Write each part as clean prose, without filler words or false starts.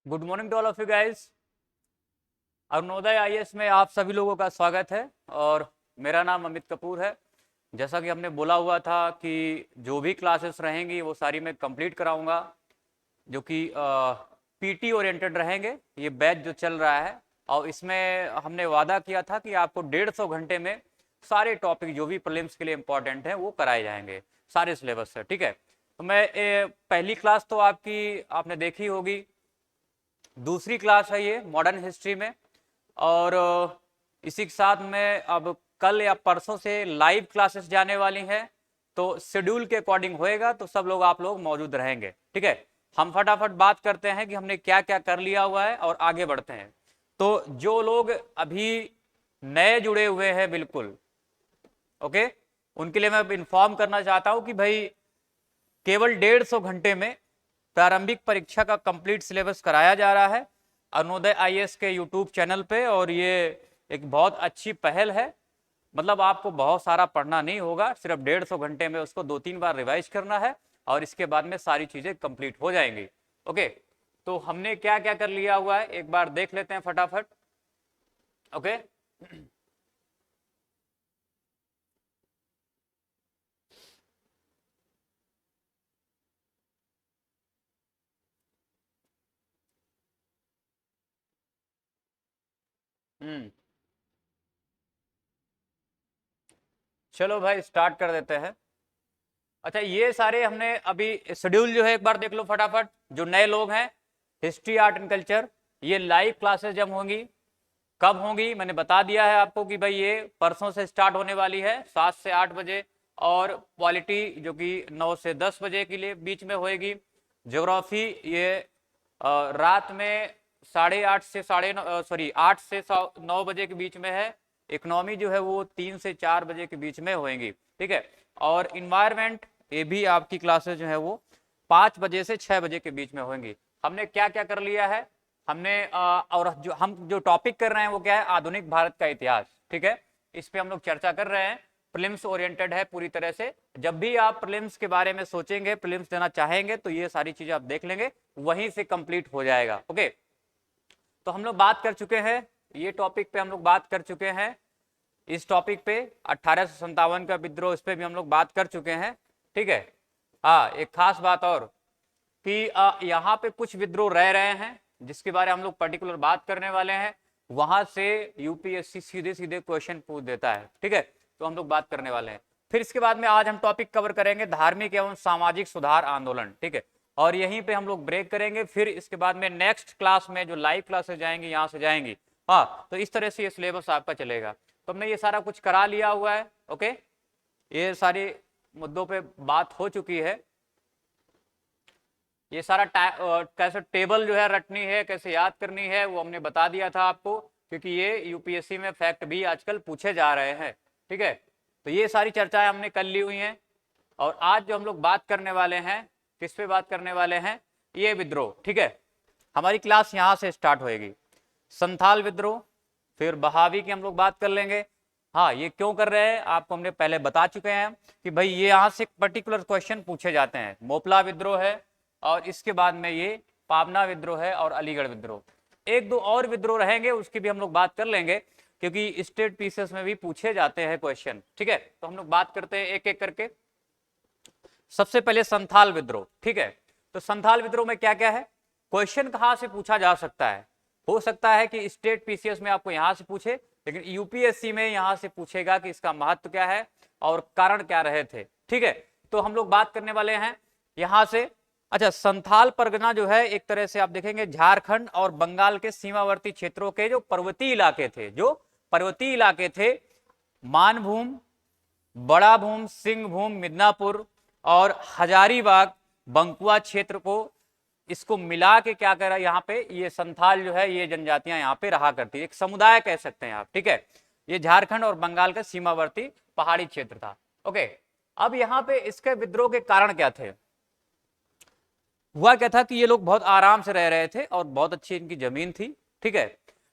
Good morning to all of you guys. Arunoday IAS में आप सभी लोगों का स्वागत है और मेरा नाम अमित कपूर है। जैसा कि हमने बोला हुआ था कि जो भी क्लासेस रहेंगी वो सारी मैं कंप्लीट कराऊंगा, जो कि पीटी ओरिएंटेड रहेंगे। ये बैच जो चल रहा है और इसमें हमने वादा किया था कि आपको 150 घंटे में सारे टॉपिक जो भी प्रीलिम्स के लिए इंपॉर्टेंट हैं वो कराए जाएंगे सारे सिलेबस से। ठीक है, तो मैं पहली क्लास तो आपने देखी होगी। दूसरी क्लास है ये मॉडर्न हिस्ट्री में, और इसी के साथ में अब कल या परसों से लाइव क्लासेस जाने वाली हैं, तो शेड्यूल के अकॉर्डिंग होएगा, तो सब लोग आप लोग मौजूद रहेंगे। ठीक है, हम फटाफट बात करते हैं कि हमने क्या क्या कर लिया हुआ है और आगे बढ़ते हैं। तो जो लोग अभी नए जुड़े हुए हैं बिल्कुल ओके, उनके लिए मैं इन्फॉर्म करना चाहता हूं कि भाई केवल 150 घंटे में प्रारंभिक परीक्षा का कंप्लीट सिलेबस कराया जा रहा है अरुणोदय आईएएस के यूट्यूब चैनल पे, और ये एक बहुत अच्छी पहल है। मतलब आपको बहुत सारा पढ़ना नहीं होगा, सिर्फ 150 घंटे में उसको 2-3 बार रिवाइज करना है और इसके बाद में सारी चीजें कंप्लीट हो जाएंगी। ओके, तो हमने क्या क्या कर लिया हुआ है एक बार देख लेते हैं फटाफट। ओके, चलो भाई स्टार्ट कर देते हैं। अच्छा, ये सारे हमने अभी शेड्यूल जो है एक बार देख लो फटाफट। जो नए लोग हैं, हिस्ट्री आर्ट एंड कल्चर, ये लाइव क्लासेस जब होंगी, कब होंगी मैंने बता दिया है आपको कि भाई ये परसों से स्टार्ट होने वाली है 7 से 8 बजे, और क्वालिटी जो कि 9 से 10 बजे के लिए बीच में होएगी। ज्योग्राफी ये रात में 8:30 से 8 से 9 बजे के बीच में है। इकोनॉमी जो है वो 3 से 4 बजे के बीच में होएंगी। ठीक है, और इन्वायरमेंट ये भी आपकी क्लासेस जो है वो 5 बजे से 6 बजे के बीच में होंगी। हमने क्या क्या कर लिया है, हमने और जो हम जो टॉपिक कर रहे हैं वो क्या है, आधुनिक भारत का इतिहास। ठीक है, इस पे हम लोग चर्चा कर रहे हैं। प्रीलिम्स ओरिएंटेड है पूरी तरह से। जब भी आप प्रीलिम्स के बारे में सोचेंगे, प्रीलिम्स देना चाहेंगे, तो ये सारी चीजें आप देख लेंगे, वहीं से कंप्लीट हो जाएगा। ओके, तो हम लोग बात कर चुके हैं, ये टॉपिक पे हम लोग बात कर चुके हैं। इस टॉपिक पे 1857 का विद्रोह, इस पे भी हम लोग बात कर चुके हैं। ठीक है, हाँ एक खास बात और कि यहाँ पे कुछ विद्रोह रह रहे हैं जिसके बारे में हम लोग पर्टिकुलर बात करने वाले हैं। वहां से यूपीएससी सीधे सीधे क्वेश्चन पूछ देता है। ठीक है, तो हम लोग बात करने वाले हैं। फिर इसके बाद में आज हम टॉपिक कवर करेंगे धार्मिक एवं सामाजिक सुधार आंदोलन। ठीक है, और यहीं पे हम लोग ब्रेक करेंगे। फिर इसके बाद में नेक्स्ट क्लास में जो लाइव क्लासेस जाएंगी यहाँ से जाएंगी। हाँ, तो इस तरह से ये सिलेबस आपका चलेगा। तो हमने ये सारा कुछ करा लिया हुआ है। ओके, ये सारे मुद्दों पे बात हो चुकी है। ये सारा कैसे टेबल जो है रटनी है, कैसे याद करनी है, वो हमने बता दिया था आपको, क्योंकि ये यूपीएससी में फैक्ट भी आजकल पूछे जा रहे हैं। ठीक है, तो ये सारी चर्चाएं हमने कर ली हुई हैं। और आज जो हम लोग बात करने वाले हैं, किस पे बात करने वाले हैं, ये विद्रोह। ठीक है, हमारी क्लास यहाँ से स्टार्ट होएगी। संथाल विद्रोह, फिर बहावी की हम लोग बात कर लेंगे। हाँ, ये क्यों कर रहे हैं आपको हमने पहले बता चुके हैं कि भाई ये यहाँ से पर्टिकुलर क्वेश्चन पूछे जाते हैं। मोपला विद्रोह है, और इसके बाद में ये पाबना विद्रोह है और अलीगढ़ विद्रोह। एक दो और विद्रोह रहेंगे, उसकी भी हम लोग बात कर लेंगे, क्योंकि स्टेट पीसेस में भी पूछे जाते हैं क्वेश्चन। ठीक है, तो हम लोग बात करते हैं एक एक करके। सबसे पहले संथाल विद्रोह। ठीक है, तो संथाल विद्रोह में क्या क्या है, क्वेश्चन कहां से पूछा जा सकता है। हो सकता है कि स्टेट पीसीएस में आपको यहां से पूछे, लेकिन यूपीएससी में यहां से पूछेगा कि इसका महत्व क्या है और कारण क्या रहे थे। ठीक है, तो हम लोग बात करने वाले हैं यहां से। अच्छा, संथाल परगना जो है एक तरह से आप देखेंगे झारखंड और बंगाल के सीमावर्ती क्षेत्रों के जो पर्वतीय इलाके थे, मानभूम, बड़ा भूम, सिंहभूम, मिदनापुर और हजारीबाग, बंकुआ क्षेत्र को, इसको मिला के क्या करा यहाँ पे, ये संथाल जो है ये जनजातियां यहाँ पे रहा करती है, एक समुदाय कह सकते हैं आप। ठीक है, ये झारखंड और बंगाल का सीमावर्ती पहाड़ी क्षेत्र था। ओके, अब यहाँ पे इसके विद्रोह के कारण क्या थे। हुआ क्या था कि ये लोग बहुत आराम से रह रहे थे और बहुत अच्छी इनकी जमीन थी। ठीक है,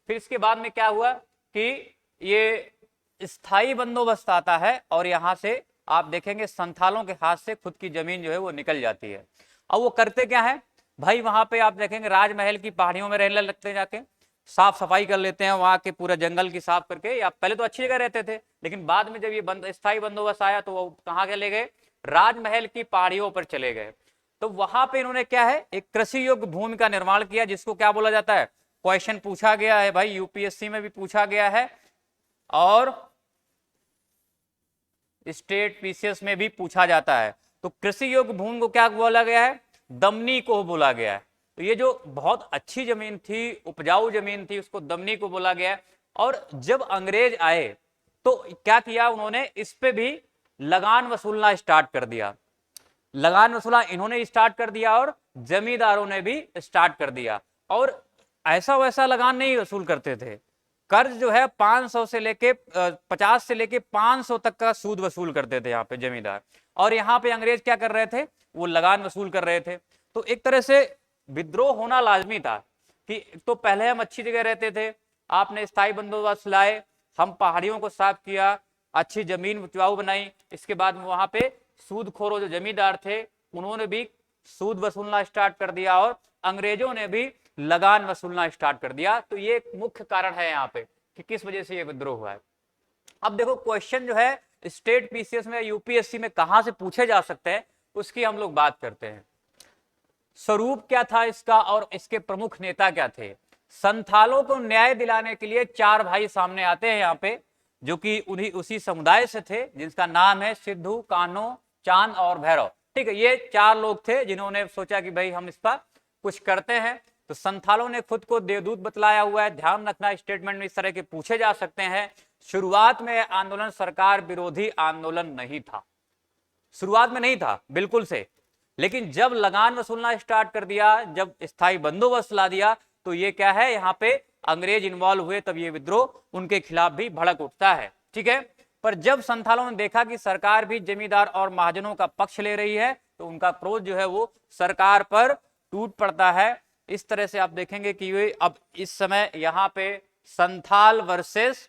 फिर इसके बाद में क्या हुआ कि ये स्थायी बंदोबस्त आता है, और यहां से आप देखेंगे संथालों के हाथ से खुद की जमीन जो है वो निकल जाती है। अब वो करते क्या है, भाई वहां पे आप देखेंगे राजमहल की पहाड़ियों में रहने लगते हैं, जाके साफ सफाई कर लेते हैं वहां के पूरा जंगल की साफ करके। या पहले तो अच्छी जगह रहते थे, लेकिन बाद में जब ये स्थायी बंदोबस्त आया तो वो कहाँ चले गए, राजमहल की पहाड़ियों पर चले गए। तो वहां पे इन्होंने क्या है, एक कृषि योग्य भूमि का निर्माण किया, जिसको क्या बोला जाता है, क्वेश्चन पूछा गया है भाई, यूपीएससी में भी पूछा गया है और स्टेट पीसीएस में भी पूछा जाता है। तो कृषि योग्य भूमि को क्या बोला गया है, दमनी को बोला गया है। तो ये जो बहुत अच्छी जमीन थी, उपजाऊ जमीन थी, उसको दमनी को बोला गया है। और जब अंग्रेज आए तो क्या किया उन्होंने, इस पे भी लगान वसूलना स्टार्ट कर दिया। लगान वसूलना इन्होंने स्टार्ट कर दिया और जमींदारों ने भी स्टार्ट कर दिया। और ऐसा वैसा लगान नहीं वसूल करते थे, कर्ज जो है 500 से लेके 50 से लेके 500 तक का सूद वसूल करते थे यहाँ पे जमींदार। और यहाँ पे अंग्रेज क्या कर रहे थे, वो लगान वसूल कर रहे थे। तो एक तरह से विद्रोह होना लाजमी था कि तो पहले हम अच्छी जगह रहते थे, आपने स्थायी बंदोबस्त लाए, हम पहाड़ियों को साफ किया, अच्छी जमीन उपजाऊ बनाई, इसके बाद वहां पे सूदखोरों जो जमींदार थे उन्होंने भी सूद वसूलना स्टार्ट कर दिया और अंग्रेजों ने भी लगान वसूलना स्टार्ट कर दिया। तो ये एक मुख्य कारण है यहाँ पे कि किस वजह से ये विद्रोह हुआ है। अब देखो क्वेश्चन जो है स्टेट पीसीएस में, यूपीएससी में कहां से पूछे जा सकते हैं, उसकी हम लोग बात करते हैं। स्वरूप क्या था इसका और इसके प्रमुख नेता क्या थे। संथालों को न्याय दिलाने के लिए 4 भाई सामने आते हैं यहाँ पे, जो कि उन्हीं उसी समुदाय से थे, जिसका नाम है सिद्धू, कान्हो, चांद और भैरव। ठीक है, ये 4 लोग थे जिन्होंने सोचा कि भाई हम इसका कुछ करते हैं। तो संथालों ने खुद को देवदूत बतलाया हुआ है, ध्यान रखना स्टेटमेंट में इस तरह के पूछे जा सकते हैं। शुरुआत में आंदोलन सरकार विरोधी आंदोलन नहीं था, शुरुआत में नहीं था बिल्कुल से, लेकिन जब लगान वसूलना स्टार्ट कर दिया, जब स्थायी बंदोबस्त ला दिया, तो ये क्या है, यहाँ पे अंग्रेज इन्वॉल्व हुए, तब ये विद्रोह उनके खिलाफ भी भड़क उठता है। ठीक है, पर जब संथालों ने देखा कि सरकार भी जमींदार और महाजनों का पक्ष ले रही है, तो उनका क्रोध जो है वो सरकार पर टूट पड़ता है। इस तरह से आप देखेंगे कि ये अब इस समय यहाँ पे संथाल वर्सेस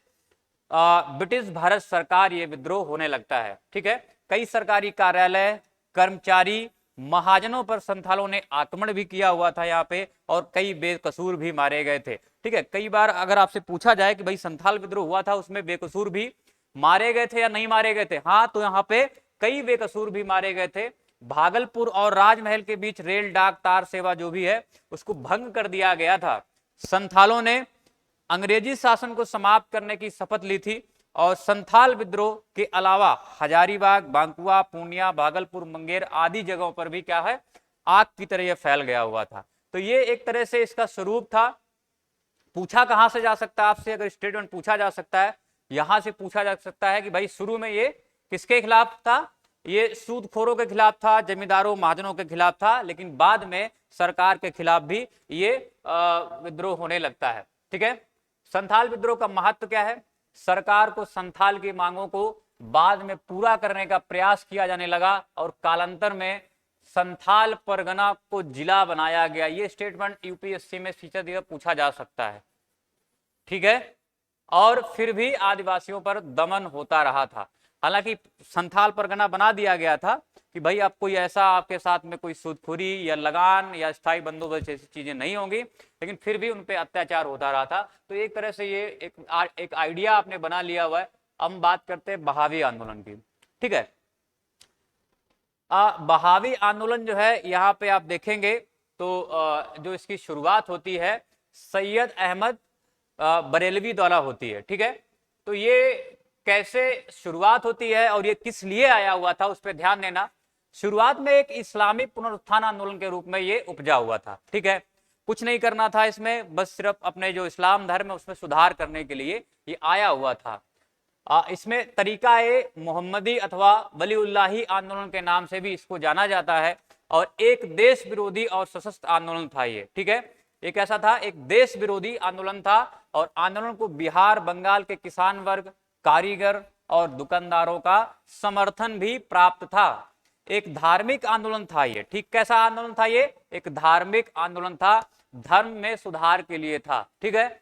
ब्रिटिश भारत सरकार, ये विद्रोह होने लगता है। ठीक है, कई सरकारी कार्यालय, कर्मचारी, महाजनों पर संथालों ने आक्रमण भी किया हुआ था यहाँ पे, और कई बेकसूर भी मारे गए थे। ठीक है, कई बार अगर आपसे पूछा जाए कि भाई संथाल विद्रोह हुआ था, उसमें बेकसूर भी मारे गए थे या नहीं मारे गए थे, हाँ, तो यहाँ पे कई बेकसूर भी मारे गए थे। भागलपुर और राजमहल के बीच रेल डाक तार सेवा जो भी है उसको भंग कर दिया गया था। संथालों ने अंग्रेजी शासन को समाप्त करने की शपथ ली थी। और संथाल विद्रोह के अलावा हजारीबाग, बांकुआ, पूर्णिया, भागलपुर, मुंगेर आदि जगहों पर भी क्या है, आग की तरह यह फैल गया हुआ था। तो ये एक तरह से इसका स्वरूप था। पूछा कहां से जा सकता है आपसे, अगर स्टेटमेंट पूछा जा सकता है, यहां से पूछा जा सकता है कि भाई शुरू में ये किसके खिलाफ था, ये सूदखोरों के खिलाफ था, जमींदारों महाजनों के खिलाफ था, लेकिन बाद में सरकार के खिलाफ भी ये विद्रोह होने लगता है। ठीक है, संथाल विद्रोह का महत्व क्या है, सरकार को संथाल की मांगों को बाद में पूरा करने का प्रयास किया जाने लगा और कालांतर में संथाल परगना को जिला बनाया गया। ये स्टेटमेंट यूपीएससी में फीचर पूछा जा सकता है। ठीक है, और फिर भी आदिवासियों पर दमन होता रहा था। हालांकि संथाल परगना बना दिया गया था कि भाई अब कोई ऐसा आपके साथ में कोई सूदखोरी या लगान या स्थायी बंदोबस्त जैसी चीजें नहीं होंगी, लेकिन फिर भी उन पे अत्याचार होता रहा था। तो एक तरह से ये एक आइडिया आपने बना लिया हुआ है। अब बात करते हैं बहावी आंदोलन की। ठीक है, बहावी आंदोलन जो है यहाँ पे आप देखेंगे तो जो इसकी शुरुआत होती है सैयद अहमद बरेलवी द्वारा होती है। ठीक है, तो ये कैसे शुरुआत होती है और ये किस लिए आया हुआ था, उस पर ध्यान देना। शुरुआत में एक इस्लामी पुनरुत्थान आंदोलन के रूप में ये उपजा हुआ था। ठीक है, कुछ नहीं करना था इसमें, बस सिर्फ अपने जो इस्लाम धर्म है उसमें सुधार करने के लिए ये आया हुआ था। इसमें तरीका ए मोहम्मदी अथवा वलीउल्लाही आंदोलन के नाम से भी इसको जाना जाता है। और एक देश विरोधी और सशस्त्र आंदोलन था ये। ठीक है, एक ऐसा था, एक देश विरोधी आंदोलन था और आंदोलन को बिहार, बंगाल के किसान वर्ग, कारीगर और दुकानदारों का समर्थन भी प्राप्त था। एक धार्मिक आंदोलन था ये। ठीक, कैसा आंदोलन था ये, एक धार्मिक आंदोलन था, धर्म में सुधार के लिए था। ठीक है,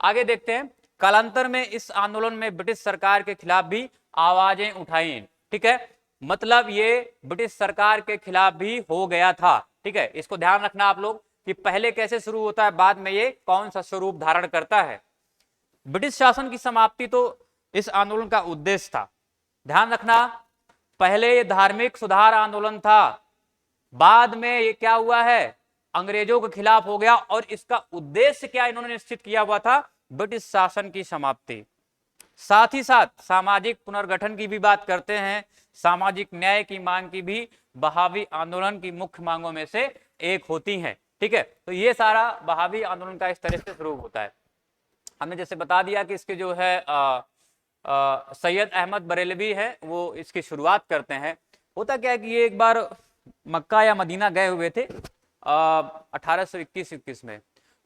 आगे देखते हैं। कालांतर में इस आंदोलन में ब्रिटिश सरकार के खिलाफ भी आवाजें उठाई। ठीक है, मतलब ये ब्रिटिश सरकार के खिलाफ भी हो गया था। ठीक है, इसको ध्यान रखना आप लोग कि पहले कैसे शुरू होता है, बाद में ये कौन सा स्वरूप धारण करता है। ब्रिटिश शासन की समाप्ति तो इस आंदोलन का उद्देश्य था। ध्यान रखना, पहले ये धार्मिक सुधार आंदोलन था, बाद में ये क्या हुआ है, अंग्रेजों के खिलाफ हो गया। और इसका उद्देश्य क्या इन्होंने निश्चित किया हुआ था, ब्रिटिश शासन की समाप्ति। साथ ही साथ सामाजिक पुनर्गठन की भी बात करते हैं, सामाजिक न्याय की मांग की भी बहावी आंदोलन की मुख्य मांगों में से एक होती है। ठीक है, तो ये सारा बहावी आंदोलन का इस तरह से शुरू होता है। हमने जैसे बता दिया कि इसके जो है सैयद अहमद बरेलवी है वो इसकी शुरुआत करते हैं। होता क्या है कि ये एक बार मक्का या मदीना गए हुए थे 1821 में,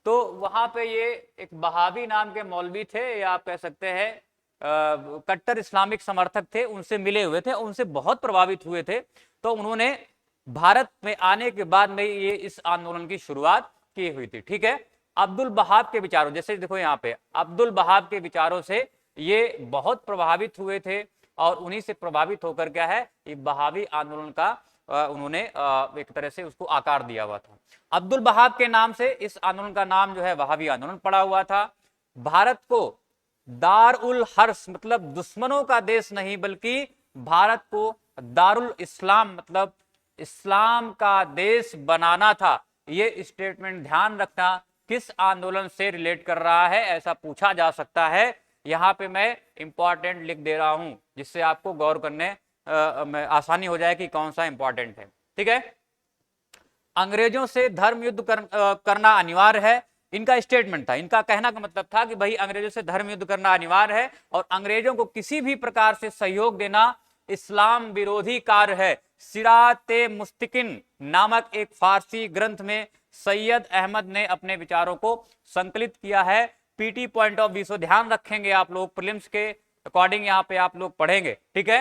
तो वहां पे ये एक बहावी नाम के मौलवी थे, या आप कह सकते हैं कट्टर इस्लामिक समर्थक थे, उनसे मिले हुए थे, उनसे बहुत प्रभावित हुए थे। तो उन्होंने भारत में आने के बाद में ये इस आंदोलन की शुरुआत की हुई थी। ठीक है, अब्दुल बहाब के विचारों, जैसे देखो यहाँ पे अब्दुल बहाब के विचारों से ये बहुत प्रभावित हुए थे, और उन्हीं से प्रभावित होकर क्या है, ये बहावी आंदोलन का उन्होंने एक तरह से उसको आकार दिया हुआ था। अब्दुल बहाब के नाम से इस आंदोलन का नाम जो है वहाबी आंदोलन पड़ा हुआ था। भारत को दार उल हर्ष मतलब दुश्मनों का देश नहीं, बल्कि भारत को दारुल इस्लाम मतलब इस्लाम का देश बनाना था। ये स्टेटमेंट ध्यान रखना, किस आंदोलन से रिलेट कर रहा है ऐसा पूछा जा सकता है। यहां पे मैं इंपॉर्टेंट लिख दे रहा हूं, जिससे आपको गौर करने में आसानी हो जाए कि कौन सा इंपॉर्टेंट है। ठीक है, अंग्रेजों से धर्म युद्ध करना अनिवार्य है, इनका स्टेटमेंट था। इनका कहना का मतलब था कि भाई अंग्रेजों से धर्म युद्ध करना अनिवार्य है, और अंग्रेजों को किसी भी प्रकार से सहयोग देना इस्लाम विरोधी कार्य है। सिराते मुस्तकिन नामक एक फारसी ग्रंथ में सैयद अहमद ने अपने विचारों को संकलित किया है। पीटी पॉइंट ऑफ व्यू से ध्यान रखेंगे आप लोग, प्रीलिम्स के अकॉर्डिंग यहाँ पे आप लोग पढ़ेंगे। ठीक है,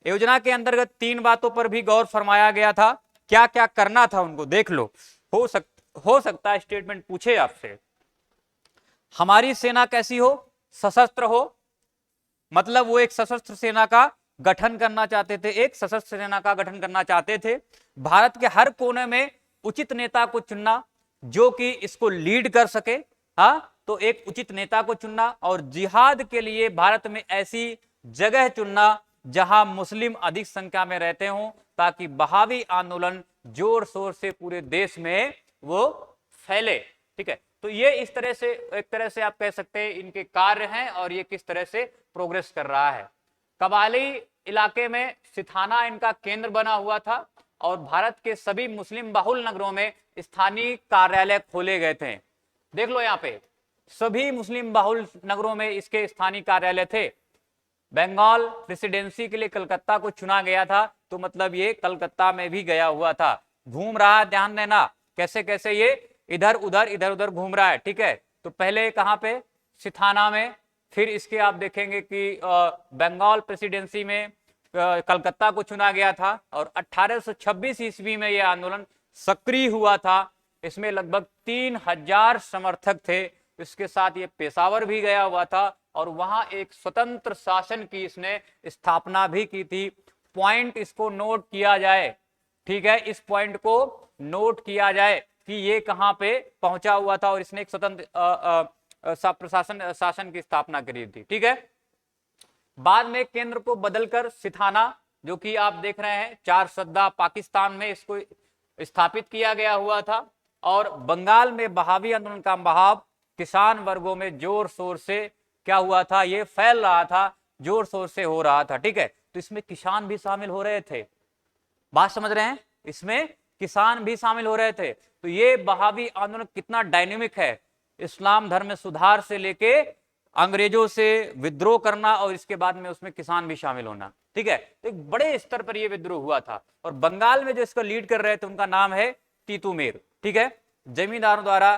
योजना के अंतर्गत 3 बातों पर भी गौर फरमाया गया था। क्या क्या करना था उनको देख लो, हो सकता है स्टेटमेंट पूछे आपसे। हमारी सेना कैसी हो, सशस्त्र हो, मतलब वो एक सशस्त्र सेना का गठन करना चाहते थे, एक सशस्त्र सेना का गठन करना चाहते थे। भारत के हर कोने में उचित नेता को चुनना जो कि इसको लीड कर सके। हाँ, तो एक उचित नेता को चुनना, और जिहाद के लिए भारत में ऐसी जगह चुनना जहां मुस्लिम अधिक संख्या में रहते हों, ताकि बहावी आंदोलन जोर शोर से पूरे देश में वो फैले। ठीक है, तो ये इस तरह से एक तरह से आप कह सकते हैं इनके कार्य हैं, और ये किस तरह से प्रोग्रेस कर रहा है। कबाली इलाके में सिथाना इनका केंद्र बना हुआ था, और भारत के सभी मुस्लिम बहुल नगरों में स्थानीय कार्यालय खोले गए थे। देख लो यहाँ पे सभी मुस्लिम बहुल नगरों में इसके स्थानीय कार्यालय थे। बंगाल प्रेसिडेंसी के लिए कलकत्ता को चुना गया था, तो मतलब ये कलकत्ता में भी गया हुआ था। घूम रहा है, ध्यान देना कैसे कैसे ये इधर उधर घूम रहा है। ठीक है, तो पहले कहां पे, सिथाना में, फिर इसके आप देखेंगे कि बंगाल प्रेसिडेंसी में कलकत्ता को चुना गया था, और 1826 ईस्वी में यह आंदोलन सक्रिय हुआ था। इसमें लगभग 3000 समर्थक थे। इसके साथ ये पेशावर भी गया हुआ था, और वहां एक स्वतंत्र शासन की इसने स्थापना भी की थी। पॉइंट इसको नोट किया जाए, ठीक है, इस पॉइंट को नोट किया जाए कि ये कहां पे पहुंचा हुआ था, और इसने एक स्वतंत्र शासन की स्थापना करी थी। ठीक है, बाद में केंद्र को बदलकर सिथाना, जो कि आप देख रहे हैं 4 सद्दा पाकिस्तान में, इसको स्थापित किया गया हुआ था। और बंगाल में बहावी आंदोलन का बहाव किसान वर्गों में जोर शोर से क्या हुआ था, ये फैल रहा था, जोर शोर से हो रहा था। ठीक है, तो इसमें किसान भी शामिल हो रहे थे, बात समझ रहे हैं, इसमें किसान भी शामिल हो रहे थे। तो ये बहावी आंदोलन कितना डायनेमिक है, इस्लाम धर्म में सुधार से लेके अंग्रेजों से विद्रोह करना, और इसके बाद में उसमें किसान भी शामिल होना। ठीक है, तो एक बड़े स्तर पर यह विद्रोह हुआ था। और बंगाल में जो इसको लीड कर रहे थे उनका नाम है तीतुमीर। ठीक है, जमींदारों द्वारा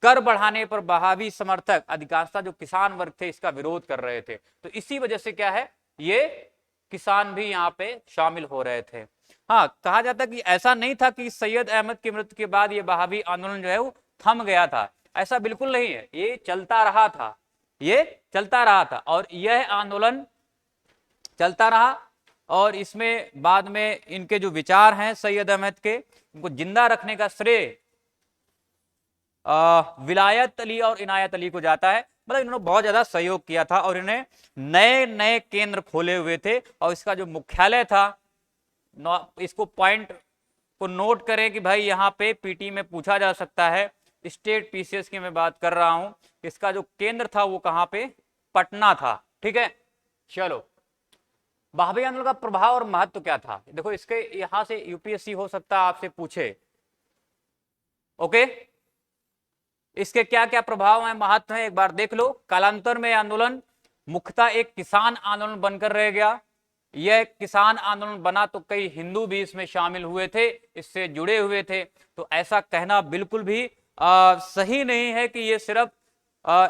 कर बढ़ाने पर बहावी समर्थक अधिकांशतः जो किसान वर्ग थे इसका विरोध कर रहे थे। तो इसी वजह से क्या है, ये किसान भी यहाँ पे शामिल हो रहे थे। हाँ, कहा जाता कि ऐसा नहीं था कि सैयद अहमद की मृत्यु के बाद ये बहावी आंदोलन जो है वो थम गया था, ऐसा बिल्कुल नहीं है, ये चलता रहा था, ये चलता रहा था। और यह आंदोलन चलता रहा, और इसमें बाद में इनके जो विचार हैं सैयद अहमद के, उनको जिंदा रखने का श्रेय विलायत अली और इनायत अली को जाता है। मतलब इन्होंने बहुत ज्यादा सहयोग किया था और इन्हें नए नए केंद्र खोले हुए थे। और इसका जो मुख्यालय था, इसको पॉइंट को नोट करें कि भाई यहाँ पे पीटी में पूछा जा सकता है, स्टेट पीसीएस की मैं बात कर रहा हूं, इसका जो केंद्र था वो कहां पे, पटना था। ठीक है, चलो वहाबी आंदोलन का प्रभाव और महत्व क्या था, देखो इसके यहां से यूपीएससी हो सकता है आपसे पूछे। ओके, इसके क्या क्या प्रभाव हैं, महत्व है, एक बार देख लो। कालांतर में आंदोलन मुख्यतः एक किसान आंदोलन बनकर रह गया। यह किसान आंदोलन बना तो कई हिंदू भी इसमें शामिल हुए थे, इससे जुड़े हुए थे। तो ऐसा कहना बिल्कुल भी सही नहीं है कि ये सिर्फ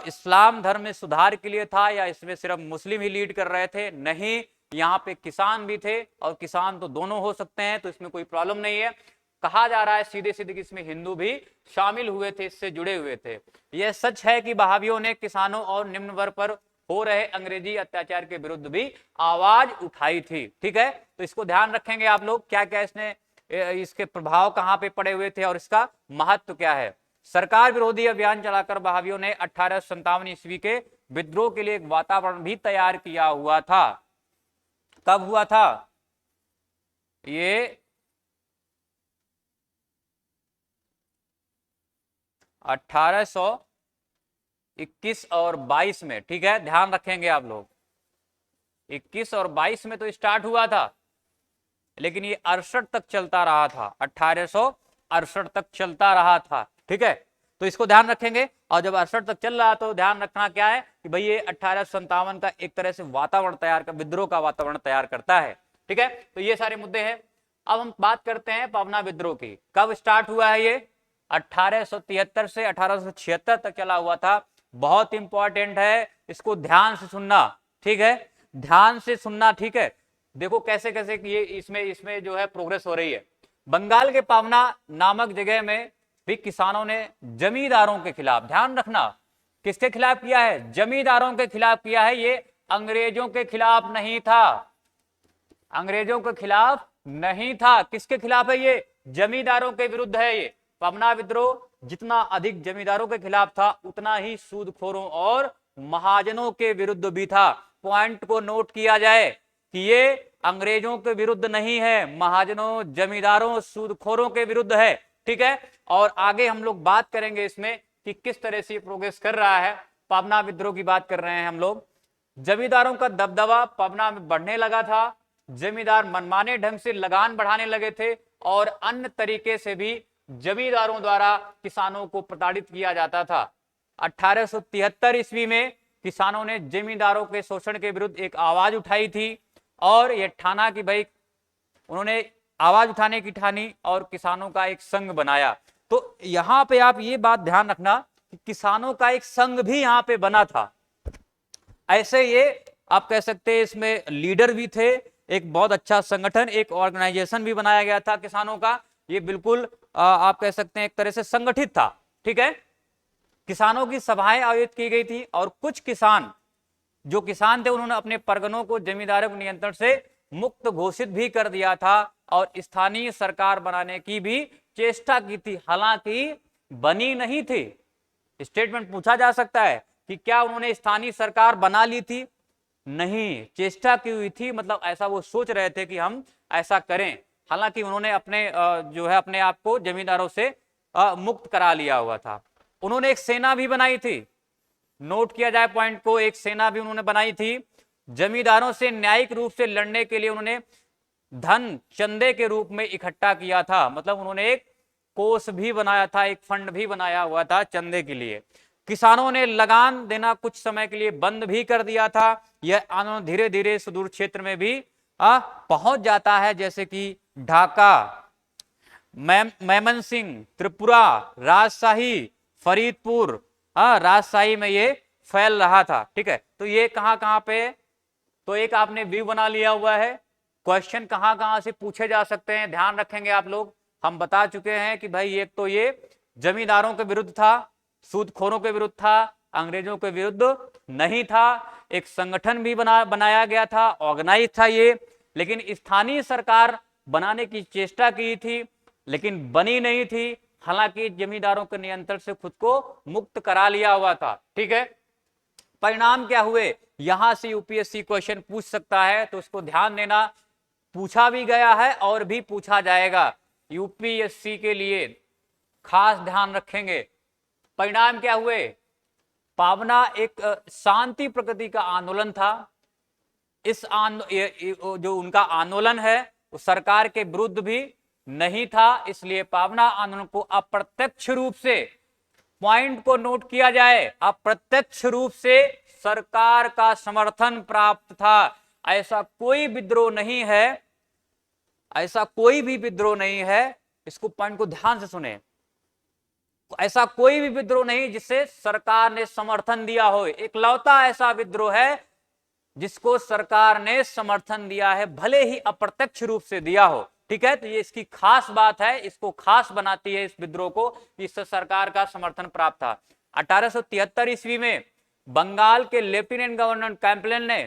इस्लाम धर्म में सुधार के लिए था या इसमें सिर्फ मुस्लिम ही लीड कर रहे थे। नहीं, यहाँ पे किसान भी थे, और किसान तो दोनों हो सकते हैं, तो इसमें कोई प्रॉब्लम नहीं है। कहा जा रहा है सीधे सीधे कि इसमें हिंदू भी शामिल हुए थे, इससे जुड़े हुए थे। यह सच है कि वहाबियों ने किसानों और निम्न वर्ग पर हो रहे अंग्रेजी अत्याचार के विरुद्ध भी आवाज उठाई थी। ठीक है, तो इसको ध्यान रखेंगे आप लोग, क्या क्या इसने इसके प्रभाव कहां पे पड़े हुए थे और इसका महत्व क्या है। सरकार विरोधी अभियान चलाकर वहाबियों ने 1857 ईस्वी के विद्रोह के लिए एक वातावरण भी तैयार किया हुआ था। कब हुआ था ये, 1821 और 22 में। ठीक है, ध्यान रखेंगे आप लोग, 21 और 22 में तो स्टार्ट हुआ था, लेकिन ये 68 तक चलता रहा था, 1868 तक चलता रहा था। ठीक है, तो इसको ध्यान रखेंगे। और जब 68 तक चल रहा तो ध्यान रखना क्या है कि भाई ये 1857 का एक तरह से वातावरण तैयार कर, विद्रोह का वातावरण तैयार करता है। ठीक है, तो ये सारे मुद्दे हैं। अब हम बात करते हैं पावना विद्रोह की। कब स्टार्ट हुआ है ये, 1873 से 1876 तक चला हुआ था। बहुत इंपॉर्टेंट है, इसको ध्यान से सुनना। ठीक है, ध्यान से सुनना। ठीक है, देखो कैसे कैसे ये इसमें जो है प्रोग्रेस हो रही है। बंगाल के पावना नामक जगह में भी किसानों ने जमींदारों के खिलाफ, ध्यान रखना, किसके खिलाफ किया है, जमींदारों के खिलाफ किया है। ये अंग्रेजों के खिलाफ नहीं था, अंग्रेजों के खिलाफ नहीं था। किसके खिलाफ है ये, जमींदारों के विरुद्ध है। ये पावना विद्रोह जितना अधिक जमींदारों के खिलाफ था, उतना ही सूदखोरों और महाजनों के विरुद्ध भी था। पॉइंट को नोट किया जाए कि ये अंग्रेजों के विरुद्ध नहीं है, महाजनों, जमींदारों, सूदखोरों के विरुद्ध है। ठीक है, और आगे हम लोग बात करेंगे इसमें कि किस तरह से प्रोग्रेस कर रहा है। पावना विद्रोह की बात कर रहे हैं हम लोग। जमींदारों का दबदबा पावना में बढ़ने लगा था। जमींदार मनमाने ढंग से लगान बढ़ाने लगे थे और अन्य तरीके से भी जमींदारों द्वारा किसानों को प्रताड़ित किया जाता था। 1873 ईस्वी में किसानों ने जमींदारों के शोषण के विरुद्ध एक आवाज उठाई थी और यह ठाना कि भाई, उन्होंने आवाज उठाने की ठानी और किसानों का एक संघ बनाया। तो यहां पे आप ये बात ध्यान रखना कि किसानों का एक संघ भी यहां पे बना था। ऐसे ये आप कह सकते हैं इसमें लीडर भी थे, एक बहुत अच्छा संगठन, एक ऑर्गेनाइजेशन भी बनाया गया था किसानों का। ये बिल्कुल आप कह सकते हैं एक तरह से संगठित था। ठीक है, किसानों की सभाएं आयोजित की गई थी और कुछ किसान, जो किसान थे, उन्होंने अपने परगनों को जमींदारों के नियंत्रण से मुक्त घोषित भी कर दिया था और स्थानीय सरकार बनाने की भी चेष्टा की थी, हालांकि बनी नहीं थी। स्टेटमेंट पूछा जा सकता है कि क्या उन्होंने स्थानीय सरकार बना ली थी, नहीं, चेष्टा की हुई थी, मतलब ऐसा वो सोच रहे थे कि हम ऐसा करें। हालांकि उन्होंने अपने जो है अपने आप को जमींदारों से मुक्त करा लिया हुआ था। उन्होंने एक सेना भी बनाई थी, नोट किया जाए पॉइंट को, एक सेना भी उन्होंने बनाई थी। जमींदारों से न्यायिक रूप से लड़ने के लिए उन्होंने धन चंदे के रूप में इकट्ठा किया था, मतलब उन्होंने एक कोष भी बनाया था, एक फंड भी बनाया हुआ था चंदे के लिए। किसानों ने लगान देना कुछ समय के लिए बंद भी कर दिया था। यह आंदोलन धीरे धीरे सुदूर क्षेत्र में भी पहुंच जाता है, जैसे कि ढाका, मैमनसिंह, त्रिपुरा, राजशाही, फरीदपुर, राजशाही में ये फैल रहा था। ठीक है, तो ये कहां पे, तो एक आपने व्यू बना लिया हुआ है। क्वेश्चन कहां से पूछे जा सकते हैं, ध्यान रखेंगे आप लोग। हम बता चुके हैं कि भाई एक तो ये जमींदारों के विरुद्ध था, सूदखोरों के विरुद्ध था, अंग्रेजों के विरुद्ध नहीं था। एक संगठन भी बनाया गया था, ऑर्गेनाइज था ये। लेकिन स्थानीय सरकार बनाने की चेष्टा की थी, लेकिन बनी नहीं थी। हालांकि जमींदारों के नियंत्रण से खुद को मुक्त करा लिया हुआ था। ठीक है, परिणाम क्या हुए, यहां से यूपीएससी क्वेश्चन पूछ सकता है, तो उसको ध्यान देना। पूछा भी गया है और भी पूछा जाएगा, यूपीएससी के लिए खास ध्यान रखेंगे। परिणाम क्या हुए, पावना एक शांति प्रकृति का आंदोलन था। इस जो उनका आंदोलन है वो सरकार के विरुद्ध भी नहीं था, इसलिए पावना आंदोलन को अप्रत्यक्ष रूप से, पॉइंट को नोट किया जाए, अप्रत्यक्ष रूप से सरकार का समर्थन प्राप्त था। ऐसा कोई विद्रोह नहीं है, ऐसा कोई भी विद्रोह नहीं है, इसको पॉइंट को ध्यान से सुने, ऐसा कोई भी विद्रोह नहीं जिससे सरकार ने समर्थन दिया हो। इकलौता ऐसा विद्रोह है जिसको सरकार ने समर्थन दिया है, भले ही अप्रत्यक्ष रूप से दिया हो। ठीक है, तो ये इसकी खास बात है, इसको खास बनाती है इस विद्रोह को, इससे सरकार का समर्थन प्राप्त था। 1873 ईस्वी में बंगाल के लेफ्टिनेंट गवर्नर कैंपबेल ने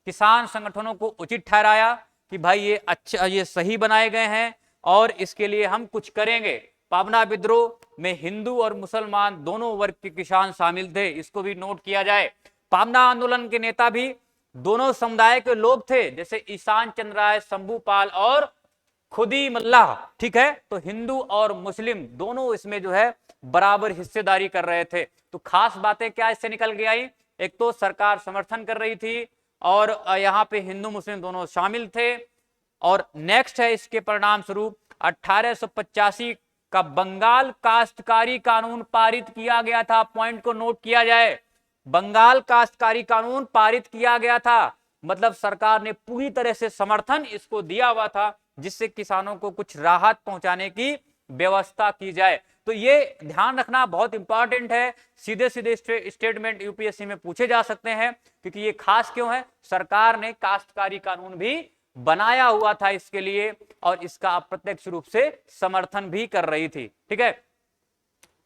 किसान संगठनों को उचित ठहराया कि भाई ये अच्छा, ये सही बनाए गए हैं और इसके लिए हम कुछ करेंगे। पावना विद्रोह में हिंदू और मुसलमान दोनों वर्ग के किसान शामिल थे, इसको भी नोट किया जाए। पावना आंदोलन के नेता भी दोनों समुदाय के लोग थे, जैसे ईशान चंद्र राय, शंभू पाल और खुदी मल्लाह। ठीक है, तो हिंदू और मुस्लिम दोनों इसमें जो है बराबर हिस्सेदारी कर रहे थे। तो खास बातें क्या इससे निकल के आई, एक तो सरकार समर्थन कर रही थी और यहाँ पे हिंदू मुस्लिम दोनों शामिल थे। और नेक्स्ट है इसके परिणाम स्वरूप 1885 का बंगाल काश्तकारी कानून पारित किया गया था। पॉइंट को नोट किया जाए, बंगाल काश्तकारी कानून पारित किया गया था, मतलब सरकार ने पूरी तरह से समर्थन इसको दिया हुआ था, जिससे किसानों को कुछ राहत पहुंचाने की व्यवस्था की जाए। तो ये ध्यान रखना बहुत इंपॉर्टेंट है, सीधे सीधे स्टेटमेंट यूपीएससी में पूछे जा सकते हैं, क्योंकि ये खास क्यों है, सरकार ने काश्तकारी कानून भी बनाया हुआ था इसके लिए और इसका अप्रत्यक्ष रूप से समर्थन भी कर रही थी। ठीक है,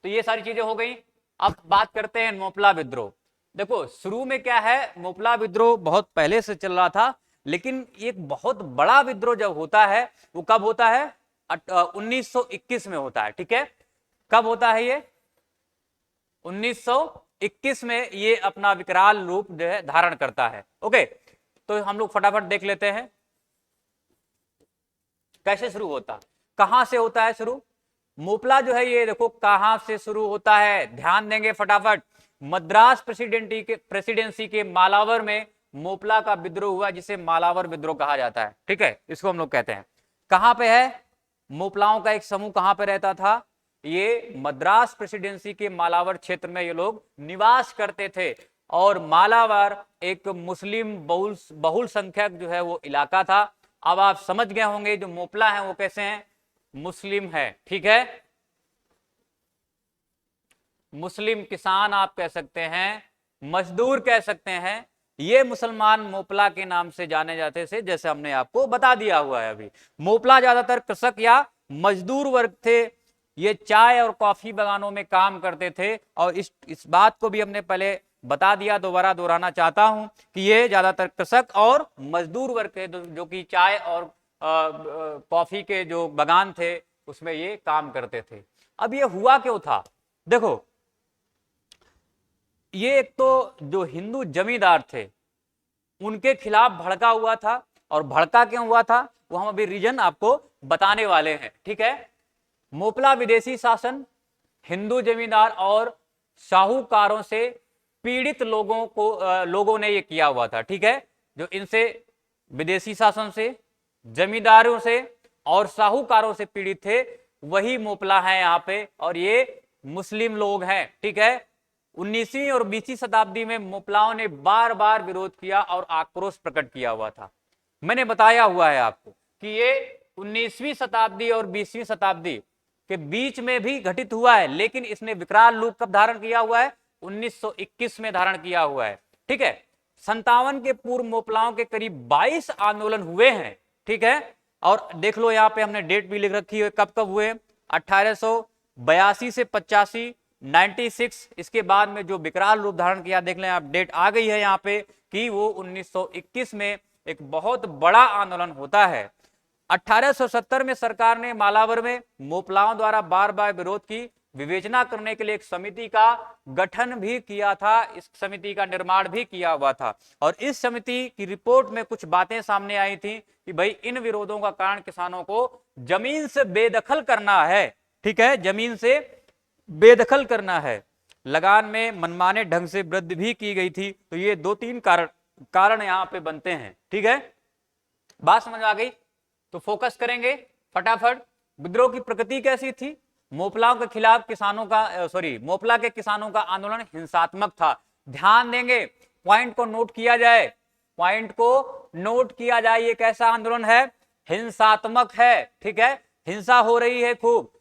तो ये सारी चीजें हो गई। अब बात करते हैं मोपला विद्रोह। देखो शुरू में क्या है, मोपला विद्रोह बहुत पहले से चल रहा था, लेकिन एक बहुत बड़ा विद्रोह जब होता है वो कब होता है, 1921 में होता है। ठीक है, कब होता है ये, 1921 में ये अपना विकराल रूप जो है धारण करता है। ओके, तो हम लोग फटाफट देख लेते हैं कैसे शुरू होता, कहां से होता है शुरू। मोपला जो है ये देखो कहां से शुरू होता है, ध्यान देंगे फटाफट। मद्रास प्रेसिडेंसी के मालावर में मोपला का विद्रोह हुआ, जिसे मालावर विद्रोह कहा जाता है। ठीक है, इसको हम लोग कहते हैं। कहां पे है, मोपलाओं का एक समूह कहां पे रहता था, ये मद्रास प्रेसिडेंसी के मालावर क्षेत्र में ये लोग निवास करते थे। और मालावर एक मुस्लिम बहुल संख्यक जो है वो इलाका था। अब आप समझ गए होंगे जो मोपला है वो कैसे हैं, मुस्लिम है। ठीक है, मुस्लिम किसान आप कह सकते हैं, मजदूर कह सकते हैं, ये मुसलमान मोपला के नाम से जाने जाते थे, जैसे हमने आपको बता दिया हुआ है अभी। मोपला ज्यादातर कृषक या मजदूर वर्ग थे, ये चाय और कॉफी बागानों में काम करते थे। और इस बात को भी हमने पहले बता दिया, दोबारा दोहराना चाहता हूं कि ये ज्यादातर कृषक और मजदूर वर्ग थे, जो कि चाय और कॉफी के जो बागान थे उसमें ये काम करते थे। अब ये हुआ क्यों था, देखो ये एक तो जो हिंदू जमींदार थे उनके खिलाफ भड़का हुआ था, और भड़का क्यों हुआ था वो हम अभी रीजन आपको बताने वाले हैं। ठीक है, मोपला विदेशी शासन, हिंदू जमींदार और साहूकारों से पीड़ित लोगों ने ये किया हुआ था। ठीक है, जो इनसे विदेशी शासन से, जमींदारों से और साहूकारों से पीड़ित थे वही मोपला है यहाँ पे, और ये मुस्लिम लोग हैं। ठीक है, 19वीं और 20वीं शताब्दी में मोपलाओं ने बार बार विरोध किया और आक्रोश प्रकट किया हुआ था। मैंने बताया हुआ है आपको कि ये 19वीं शताब्दी और 20वीं शताब्दी के बीच में भी घटित हुआ है, लेकिन इसने विकराल रूप कब धारण किया हुआ है, 1921 में धारण किया हुआ है। ठीक है, 57 के पूर्व मोपलाओं के करीब 22 आंदोलन हुए हैं। ठीक है, और देख लो यहाँ पे हमने डेट भी लिख रखी है, कब कब हुए, 1882 से 85, 96, इसके बाद में जो विकराल रूप धारण किया, देख लें आप डेट आ गई है यहाँ पे कि वो 1921 में एक बहुत बड़ा आंदोलन होता है। 1870 में सरकार ने मालावर में मोपलाओं द्वारा बार बार विरोध की विवेचना करने के लिए एक समिति का गठन भी किया था, इस समिति का निर्माण भी किया हुआ था। और इस समिति की रिपोर्ट में कुछ बातें सामने आई थी कि भाई इन विरोधों का कारण किसानों को जमीन से बेदखल करना है, ठीक है, जमीन से बेदखल करना है। लगान में मनमाने ढंग से वृद्धि भी की गई थी। तो ये 2-3 कारण यहां पे बनते हैं, ठीक है। बात समझ आ गई? तो फोकस करेंगे फटाफट। विद्रोह की प्रकृति कैसी थी? मोपलाओं के खिलाफ किसानों का मोपला के किसानों का आंदोलन हिंसात्मक था। ध्यान देंगे, पॉइंट को नोट किया जाए, पॉइंट को नोट किया जाए। ये कैसा आंदोलन है? हिंसात्मक है, ठीक है। हिंसा हो रही है खूब,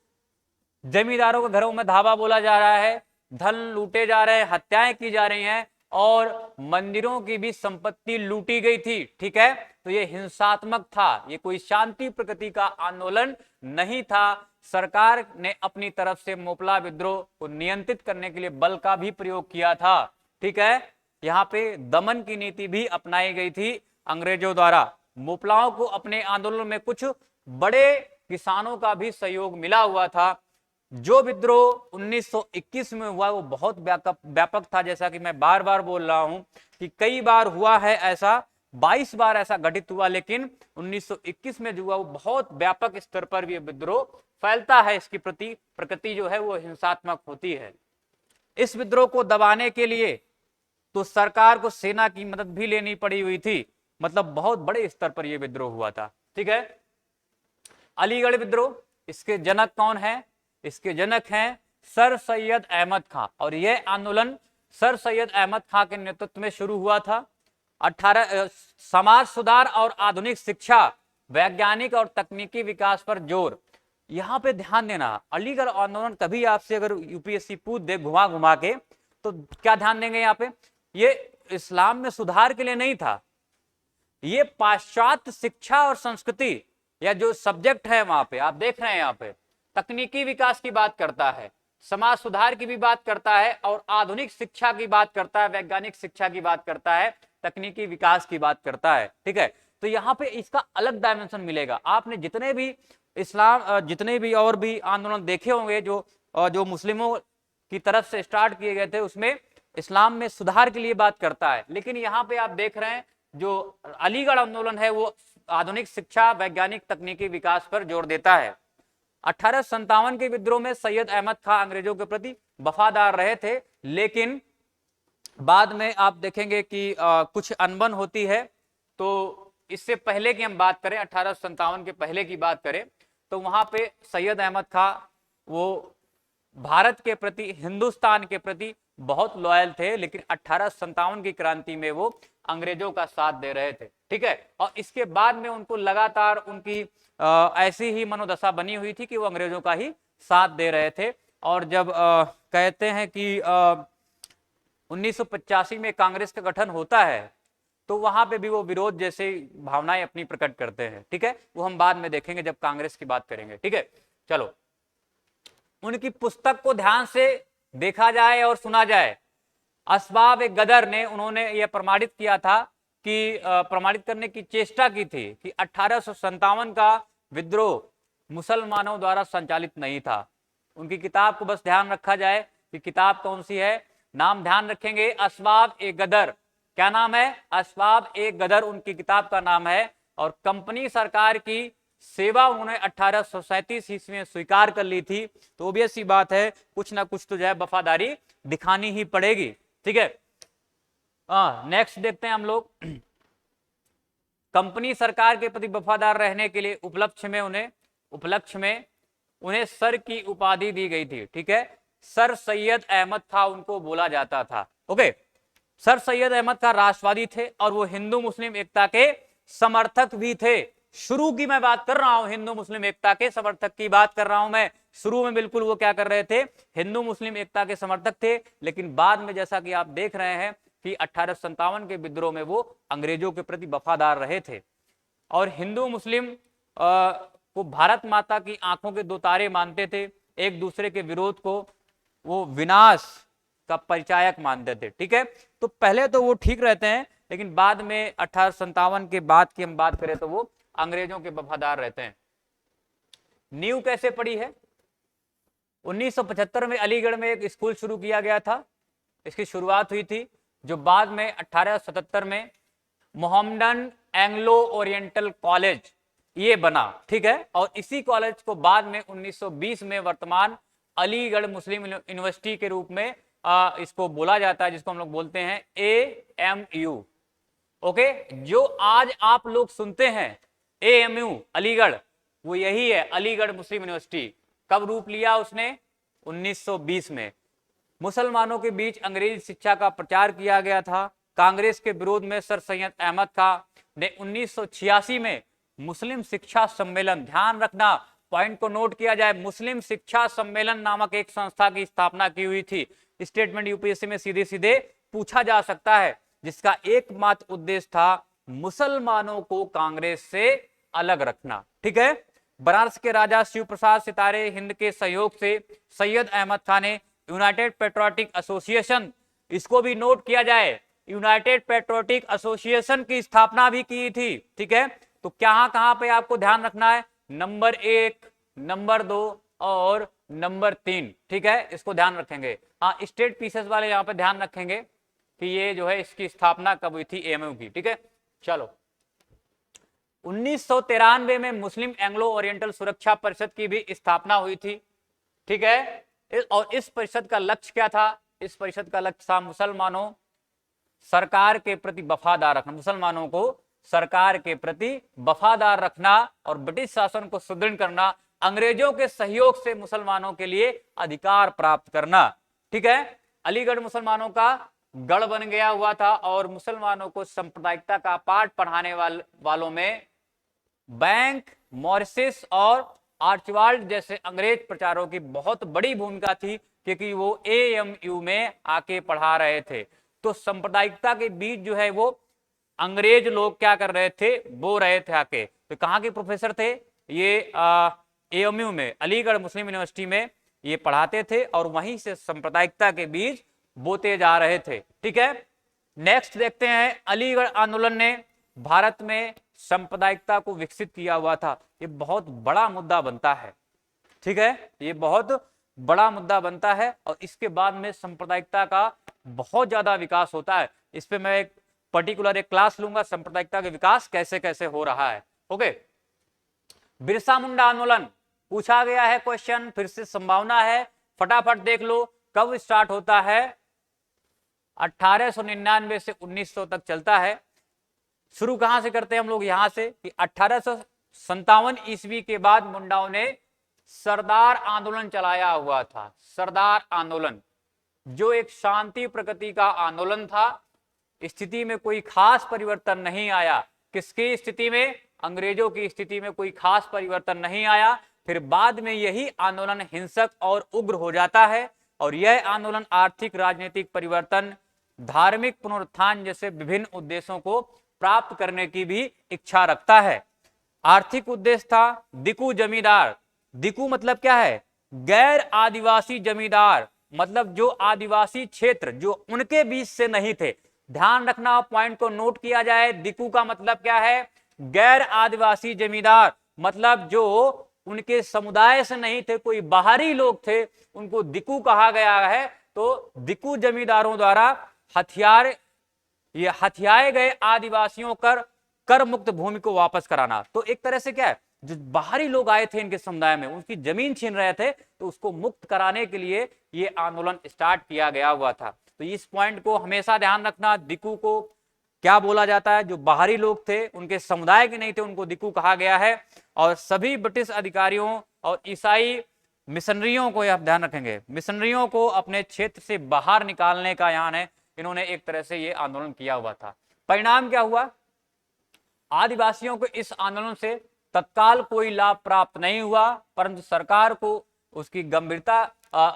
जमींदारों के घरों में धावा बोला जा रहा है, धन लूटे जा रहे हैं, हत्याएं की जा रही हैं और मंदिरों की भी संपत्ति लूटी गई थी, ठीक है। तो ये हिंसात्मक था, ये कोई शांति प्रकृति का आंदोलन नहीं था। सरकार ने अपनी तरफ से मोपला विद्रोह को नियंत्रित करने के लिए बल का भी प्रयोग किया था, ठीक है। यहाँ पे दमन की नीति भी अपनाई गई थी अंग्रेजों द्वारा। मोपलाओं को अपने आंदोलन में कुछ बड़े किसानों का भी सहयोग मिला हुआ था। जो विद्रोह 1921 में हुआ वो बहुत व्यापक था, जैसा कि मैं बार बार बोल रहा हूं कि कई बार हुआ है ऐसा, 22 बार ऐसा घटित हुआ, लेकिन 1921 में जो हुआ वो बहुत व्यापक स्तर पर भी विद्रोह फैलता है। इसकी प्रकृति जो है वो हिंसात्मक होती है। इस विद्रोह को दबाने के लिए तो सरकार को सेना की मदद भी लेनी पड़ी हुई थी, मतलब बहुत बड़े स्तर पर यह विद्रोह हुआ था, ठीक है। अलीगढ़ विद्रोह, इसके जनक कौन है? इसके जनक हैं सर सैयद अहमद खां, और यह आंदोलन सर सैयद अहमद खां के नेतृत्व में शुरू हुआ था। 18 समाज सुधार और आधुनिक शिक्षा, वैज्ञानिक और तकनीकी विकास पर जोर। यहां पे ध्यान देना, अलीगढ़ आंदोलन कभी आपसे अगर यूपीएससी पूछ दे घुमा घुमा के, तो क्या ध्यान देंगे यहाँ पे? ये इस्लाम में सुधार के लिए नहीं था, ये पाश्चात्य शिक्षा और संस्कृति या जो सब्जेक्ट है वहां पे आप देख रहे हैं, यहाँ पे तकनीकी विकास की बात करता है, समाज सुधार की भी बात करता है और आधुनिक शिक्षा की बात करता है, वैज्ञानिक शिक्षा की बात करता है, तकनीकी विकास की बात करता है, ठीक है। तो यहाँ पे इसका अलग डायमेंशन मिलेगा। आपने जितने भी और भी आंदोलन देखे होंगे जो मुस्लिमों की तरफ से स्टार्ट किए गए थे, उसमें इस्लाम में सुधार के लिए बात करता है। लेकिन यहाँ पे आप देख रहे हैं जो अलीगढ़ आंदोलन है वो आधुनिक शिक्षा, वैज्ञानिक तकनीकी विकास पर जोर देता है। 1857 के विद्रोह में सैयद अहमद खां अंग्रेजों के प्रति वफादार रहे थे, लेकिन बाद में आप देखेंगे कि कुछ अनबन होती है। तो इससे पहले की हम बात करें, 1857 के पहले की बात करें, तो वहां पे सैयद अहमद खां वो भारत के प्रति, हिंदुस्तान के प्रति बहुत लॉयल थे, लेकिन 1857 की क्रांति में वो अंग्रेजों का साथ दे रहे थे, ठीक है। और इसके बाद में उनको लगातार उनकी ऐसी ही मनोदशा बनी हुई थी कि वो अंग्रेजों का ही साथ दे रहे थे। और जब कहते हैं कि 1985 में कांग्रेस का गठन होता है, तो वहां पे भी वो विरोध जैसे भावनाएं अपनी प्रकट करते हैं, ठीक है। वो हम बाद में देखेंगे जब कांग्रेस की बात करेंगे, ठीक है। चलो, उनकी पुस्तक को ध्यान से देखा जाए और सुना जाए। असबाब ए गदर ने उन्होंने यह प्रमाणित किया था कि प्रमाणित करने की चेष्टा की थी कि 1857 का विद्रोह मुसलमानों द्वारा संचालित नहीं था। उनकी किताब को बस ध्यान रखा जाए कि किताब कौन सी है, नाम ध्यान रखेंगे, असबाब ए गदर। क्या नाम है? असबाब ए गदर उनकी किताब का नाम है। और कंपनी सरकार की सेवा उन्होंने 1837 ईस्वी में स्वीकार कर ली थी। तो ऑब्वियस सी बात है कुछ ना कुछ तो जो है वफादारी दिखानी ही पड़ेगी, ठीक है। नेक्स्ट देखते हैं हम लोग। कंपनी सरकार के प्रति वफादार रहने के लिए उपलक्ष्य में उन्हें सर की उपाधि दी गई थी, ठीक है। सर सैयद अहमद खां उनको बोला जाता था, ओके। सर सैयद अहमद खां राष्ट्रवादी थे और वो हिंदू मुस्लिम एकता के समर्थक भी थे। शुरू की मैं बात कर रहा हूं, हिंदू मुस्लिम एकता के समर्थक की बात कर रहा हूं मैं। शुरू में बिल्कुल वो क्या कर रहे थे? हिंदू मुस्लिम एकता के समर्थक थे, लेकिन बाद में जैसा कि आप देख रहे हैं कि 1857 के विद्रोह में वो अंग्रेजों के प्रति वफादार रहे थे। और हिंदू मुस्लिम को भारत माता की आंखों के दो तारे मानते थे, एक दूसरे के विरोध को वो विनाश का परिचायक मानते थे, ठीक है। तो पहले तो वो ठीक रहते हैं, लेकिन बाद में 1857 के बाद की हम बात करें तो वो अंग्रेजों के वफादार रहते हैं। नींव कैसे पड़ी है? 1975 में अलीगढ़ में एक स्कूल शुरू किया गया था, इसकी शुरुआत हुई थी, जो बाद में 1877 में मोहम्मडन एंग्लो ओरिएंटल कॉलेज ये बना, ठीक है। और इसी कॉलेज को बाद में 1920 में वर्तमान अलीगढ़ मुस्लिम यूनिवर्सिटी के रूप में इसको बोला जाता है, जिसको हम लोग बोलते हैं AMU। ओके, जो आज आप लोग सुनते हैं AMU अलीगढ़, वो यही है, अलीगढ़ मुस्लिम यूनिवर्सिटी। कब रूप लिया उसने? 1920 में। मुसलमानों के बीच अंग्रेजी शिक्षा का प्रचार किया गया था। कांग्रेस के विरोध में सर सैयद अहमद खां ने 1986 में मुस्लिम शिक्षा सम्मेलन, ध्यान रखना, पॉइंट को नोट किया जाए, मुस्लिम शिक्षा सम्मेलन नामक एक संस्था की स्थापना की हुई थी। स्टेटमेंट यूपीएससी में सीधे सीधे पूछा जा सकता है, जिसका एकमात्र उद्देश्य था मुसलमानों को कांग्रेस से अलग रखना, ठीक है। बनारस के राजा शिव प्रसाद सितारे हिंद के सहयोग से सैयद अहमद खान ने यूनाइटेड पेट्रियोटिक एसोसिएशन, इसको भी नोट किया जाए, यूनाइटेड पेट्रियोटिक एसोसिएशन की स्थापना भी की थी, ठीक है। तो कहां पे आपको ध्यान रखना है? नंबर 1, नंबर 2 और नंबर 3, ठीक है, इसको ध्यान रखेंगे। हाँ, स्टेट पीसेस वाले यहां पे ध्यान रखेंगे कि ये जो है इसकी स्थापना कब हुई थी AMU की, ठीक है। चलो, 1993 में मुस्लिम एंग्लो ओरिएंटल सुरक्षा परिषद की भी स्थापना हुई थी, ठीक है। और इस परिषद का लक्ष्य क्या था? इस परिषद का लक्ष्य था मुसलमानों सरकार के प्रति वफादार रखना, मुसलमानों को सरकार के प्रति वफादार रखना और ब्रिटिश शासन को सुदृढ़ करना, अंग्रेजों के सहयोग से मुसलमानों के लिए अधिकार प्राप्त करना, ठीक है। अलीगढ़ मुसलमानों का गढ़ बन गया हुआ था और मुसलमानों को सांप्रदायिकता का पाठ पढ़ाने वालों में बैंक, मॉरिस और आर्चवाल्ड जैसे अंग्रेज प्रचारों की बहुत बड़ी भूमिका थी, क्योंकि वो AMU में आके पढ़ा रहे थे। तो सांप्रदायिकता के बीच जो है वो अंग्रेज लोग क्या कर रहे थे? बो रहे थे आके। तो कहाँ के प्रोफेसर थे ये? AMU में, अलीगढ़ मुस्लिम यूनिवर्सिटी में ये पढ़ाते थे और वहीं से सांप्रदायिकता के बीज बोते जा रहे थे, ठीक है। नेक्स्ट देखते हैं, अलीगढ़ आंदोलन ने भारत में सांप्रदायिकता को विकसित किया हुआ था। ये बहुत बड़ा मुद्दा बनता है, ठीक है, ये बहुत बड़ा मुद्दा बनता है और इसके बाद में सांप्रदायिकता का बहुत ज्यादा विकास होता है। इस पे मैं एक पर्टिकुलर एक क्लास लूंगा, सांप्रदायिकता का विकास कैसे कैसे हो रहा है। ओके, बिरसा मुंडा आंदोलन पूछा गया है क्वेश्चन, फिर से संभावना है, फटाफट देख लो कब स्टार्ट होता है। 1899 से 1900 तक चलता है। शुरू कहां से करते हैं हम लोग? यहां से कि 1857 ईस्वी के बाद मुंडाओं ने सरदार आंदोलन चलाया हुआ था। सरदार आंदोलन जो एक शांति प्रकृति का आंदोलन था, स्थिति में कोई खास परिवर्तन नहीं आया। किसकी स्थिति में? अंग्रेजों की स्थिति में कोई खास परिवर्तन नहीं आया। फिर बाद में यही आंदोलन हिंसक और उग्र हो जाता है और यह आंदोलन आर्थिक, राजनीतिक परिवर्तन, धार्मिक पुनरुत्थान जैसे विभिन्न उद्देश्यों को प्राप्त करने की भी इच्छा रखता है। आर्थिक उद्देश्य था दिकू जमींदार। दिकू मतलब क्या है? गैर आदिवासी जमींदार, मतलब जो आदिवासी क्षेत्र जो उनके बीच से नहीं थे। ध्यान रखना, पॉइंट को नोट किया जाए। दिकू का मतलब क्या है? गैर आदिवासी जमींदार, मतलब जो उनके समुदाय से नहीं थे, कोई बाहरी लोग थे, उनको दिकू कहा गया है। तो दिकू जमींदारों द्वारा हथियाए गए आदिवासियों कर मुक्त भूमि को वापस कराना। तो एक तरह से क्या है, जो बाहरी लोग आए थे इनके समुदाय में, उनकी जमीन छीन रहे थे, तो उसको मुक्त कराने के लिए ये आंदोलन स्टार्ट किया गया हुआ था। तो इस पॉइंट को हमेशा ध्यान रखना। दिकू को क्या बोला जाता है? जो बाहरी लोग थे, उनके समुदाय के नहीं थे, उनको दिकू कहा गया है। और सभी ब्रिटिश अधिकारियों और ईसाई मिशनरियों को, आप ध्यान रखेंगे, मिशनरियों को अपने क्षेत्र से बाहर निकालने का यहाँ है, इन्होंने एक तरह से ये आंदोलन किया हुआ था। परिणाम क्या हुआ? आदिवासियों को इस आंदोलन से तत्काल कोई लाभ प्राप्त नहीं हुआ, परंतु सरकार को उसकी गंभीरता,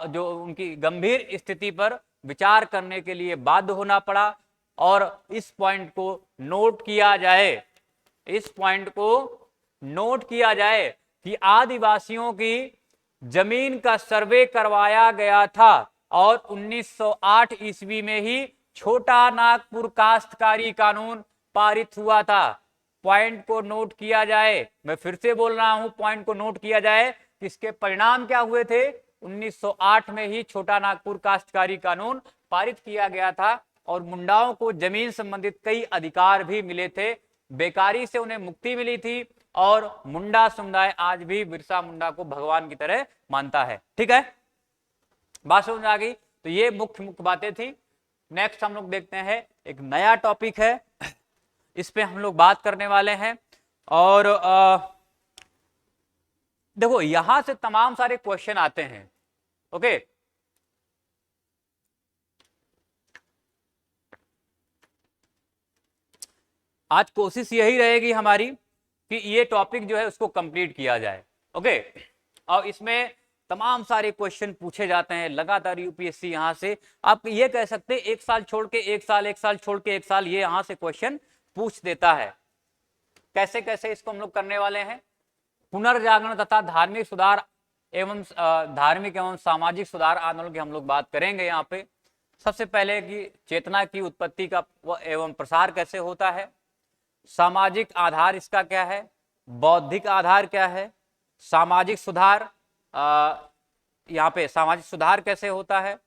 जो उनकी गंभीर स्थिति पर विचार करने के लिए बाध्य होना पड़ा। और इस पॉइंट को नोट किया जाए, इस पॉइंट को नोट किया जाए कि आदिवासियों की जमीन का सर्वे करवाया गया था और 1908 ईस्वी में ही छोटा नागपुर काश्तकारी कानून पारित हुआ था। पॉइंट को नोट किया जाए, मैं फिर से बोल रहा हूं, पॉइंट को नोट किया जाए। इसके परिणाम क्या हुए थे? 1908 में ही छोटा नागपुर काश्तकारी कानून पारित किया गया था और मुंडाओं को जमीन संबंधित कई अधिकार भी मिले थे, बेकारी से उन्हें मुक्ति मिली थी और मुंडा समुदाय आज भी बिरसा मुंडा को भगवान की तरह मानता है। ठीक है, बात समझ आ गई? तो ये मुख्य मुख्य बातें थी। नेक्स्ट हम लोग देखते हैं, एक नया टॉपिक है, इस पे हम लोग बात करने वाले हैं। और देखो यहां से तमाम सारे क्वेश्चन आते हैं। ओके, आज कोशिश यही रहेगी हमारी कि ये टॉपिक जो है उसको कंप्लीट किया जाए। ओके, और इसमें तमाम सारे क्वेश्चन पूछे जाते हैं लगातार। यूपीएससी यहां से आप ये कह सकते हैं एक साल छोड़ के एक साल, एक साल छोड़ के एक साल, ये यहां से क्वेश्चन पूछ देता है। कैसे कैसे इसको हम लोग करने वाले हैं? पुनर्जागरण तथा धार्मिक सुधार एवं धार्मिक एवं सामाजिक सुधार आंदोलन की हम लोग बात करेंगे। यहाँ पे सबसे पहले कि चेतना की उत्पत्ति का एवं प्रसार कैसे होता है, सामाजिक आधार इसका क्या है, बौद्धिक आधार क्या है, सामाजिक सुधार, यहाँ पे सामाजिक सुधार कैसे होता है,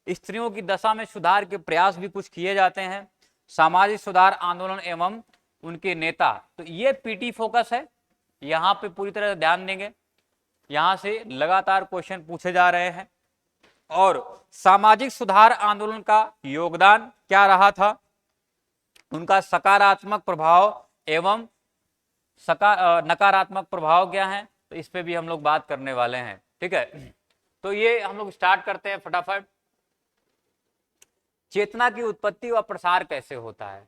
स्त्रियों की दशा में सुधार के प्रयास भी कुछ किए जाते हैं, सामाजिक सुधार आंदोलन एवं उनके नेता। तो ये पीटी फोकस है, यहाँ पे पूरी तरह से ध्यान देंगे। यहाँ से लगातार क्वेश्चन पूछे जा रहे हैं। और सामाजिक सुधार आंदोलन का योगदान क्या रहा था, उनका सकारात्मक प्रभाव एवं नकारात्मक प्रभाव क्या है, तो इस पे भी हम लोग बात करने वाले हैं। ठीक है, तो ये हम लोग स्टार्ट करते हैं फटाफट। चेतना की उत्पत्ति व प्रसार कैसे होता है?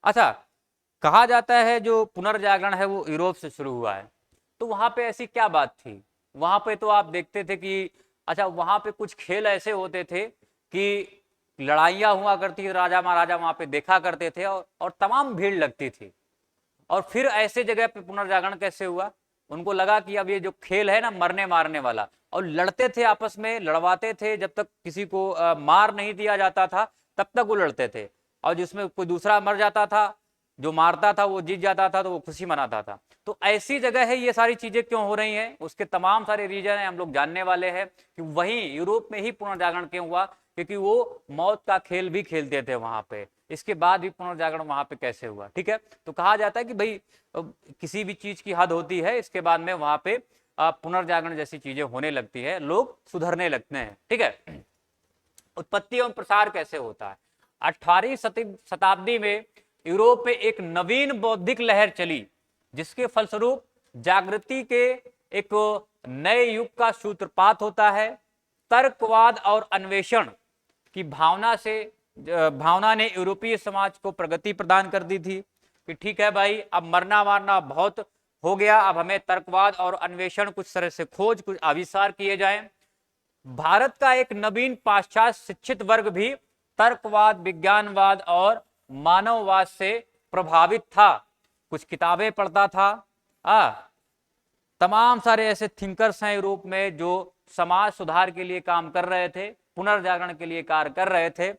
अच्छा, कहा जाता है जो पुनर्जागरण है वो यूरोप से शुरू हुआ है। तो वहां पे ऐसी क्या बात थी? वहां पे तो आप देखते थे कि अच्छा वहां पे कुछ खेल ऐसे होते थे कि लड़ाइयाँ हुआ करती थी, राजा महाराजा वहां पे देखा करते थे और तमाम भीड़ लगती थी। और फिर ऐसे जगह पे पुनर्जागरण कैसे हुआ? उनको लगा कि अब ये जो खेल है ना मरने मारने वाला, और लड़ते थे आपस में, लड़वाते थे, जब तक किसी को मार नहीं दिया जाता था तब तक वो लड़ते थे। और जिसमें कोई दूसरा मर जाता था, जो मारता था वो जीत जाता था, तो वो खुशी मनाता था। तो ऐसी जगह है ये सारी चीजें क्यों हो रही हैं, उसके तमाम सारे रीजन है हम लोग जानने वाले हैं कि वहीं यूरोप में ही पुनर्जागरण क्यों हुआ, क्योंकि वो मौत का खेल भी खेलते थे वहां पे। इसके बाद भी पुनर्जागरण वहां पे कैसे हुआ? ठीक है, तो कहा जाता है कि भाई किसी भी चीज की हद होती है, इसके बाद में वहां पे पुनर्जागरण जैसी चीजें होने लगती है, लोग सुधरने लगते हैं। ठीक है, उत्पत्ति एवं प्रसार कैसे होता है? 18वीं शताब्दी में यूरोप में एक नवीन बौद्धिक लहर चली, जिसके फलस्वरूप जागृति के एक नए युग का सूत्रपात होता है। तर्कवाद और अन्वेषण की भावना ने यूरोपीय समाज को प्रगति प्रदान कर दी थी कि ठीक है भाई, अब मरना मारना बहुत हो गया, अब हमें तर्कवाद और अन्वेषण, कुछ तरह से खोज, कुछ आविष्कार किए जाएं। भारत का एक नवीन पाश्चात्य शिक्षित वर्ग भी तर्कवाद, विज्ञानवाद और मानववाद से प्रभावित था, कुछ किताबें पढ़ता था। तमाम सारे ऐसे थिंकर्स हैं यूरोप में जो समाज सुधार के लिए काम कर रहे थे, पुनर्जागरण के लिए कार्य कर रहे थे।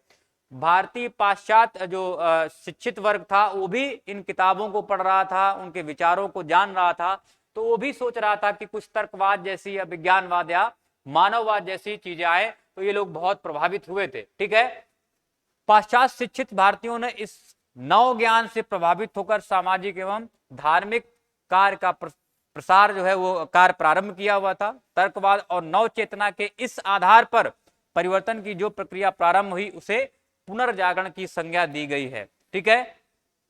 भारतीय पाश्चात्य जो शिक्षित वर्ग था वो भी इन किताबों को पढ़ रहा था, उनके विचारों को जान रहा था, तो वो भी सोच रहा था कि कुछ तर्कवाद जैसी या विज्ञानवाद या मानववाद जैसी चीजें आए, तो ये लोग बहुत प्रभावित हुए थे। ठीक है, पाश्चात्य शिक्षित भारतीयों ने इस नव ज्ञान से प्रभावित होकर सामाजिक एवं धार्मिक कार्य का प्रसार जो है वो कार्य प्रारंभ किया हुआ था। तर्कवाद और नव चेतना के इस आधार पर परिवर्तन की जो प्रक्रिया प्रारंभ हुई उसे पुनर्जागरण की संज्ञा दी गई है। ठीक है,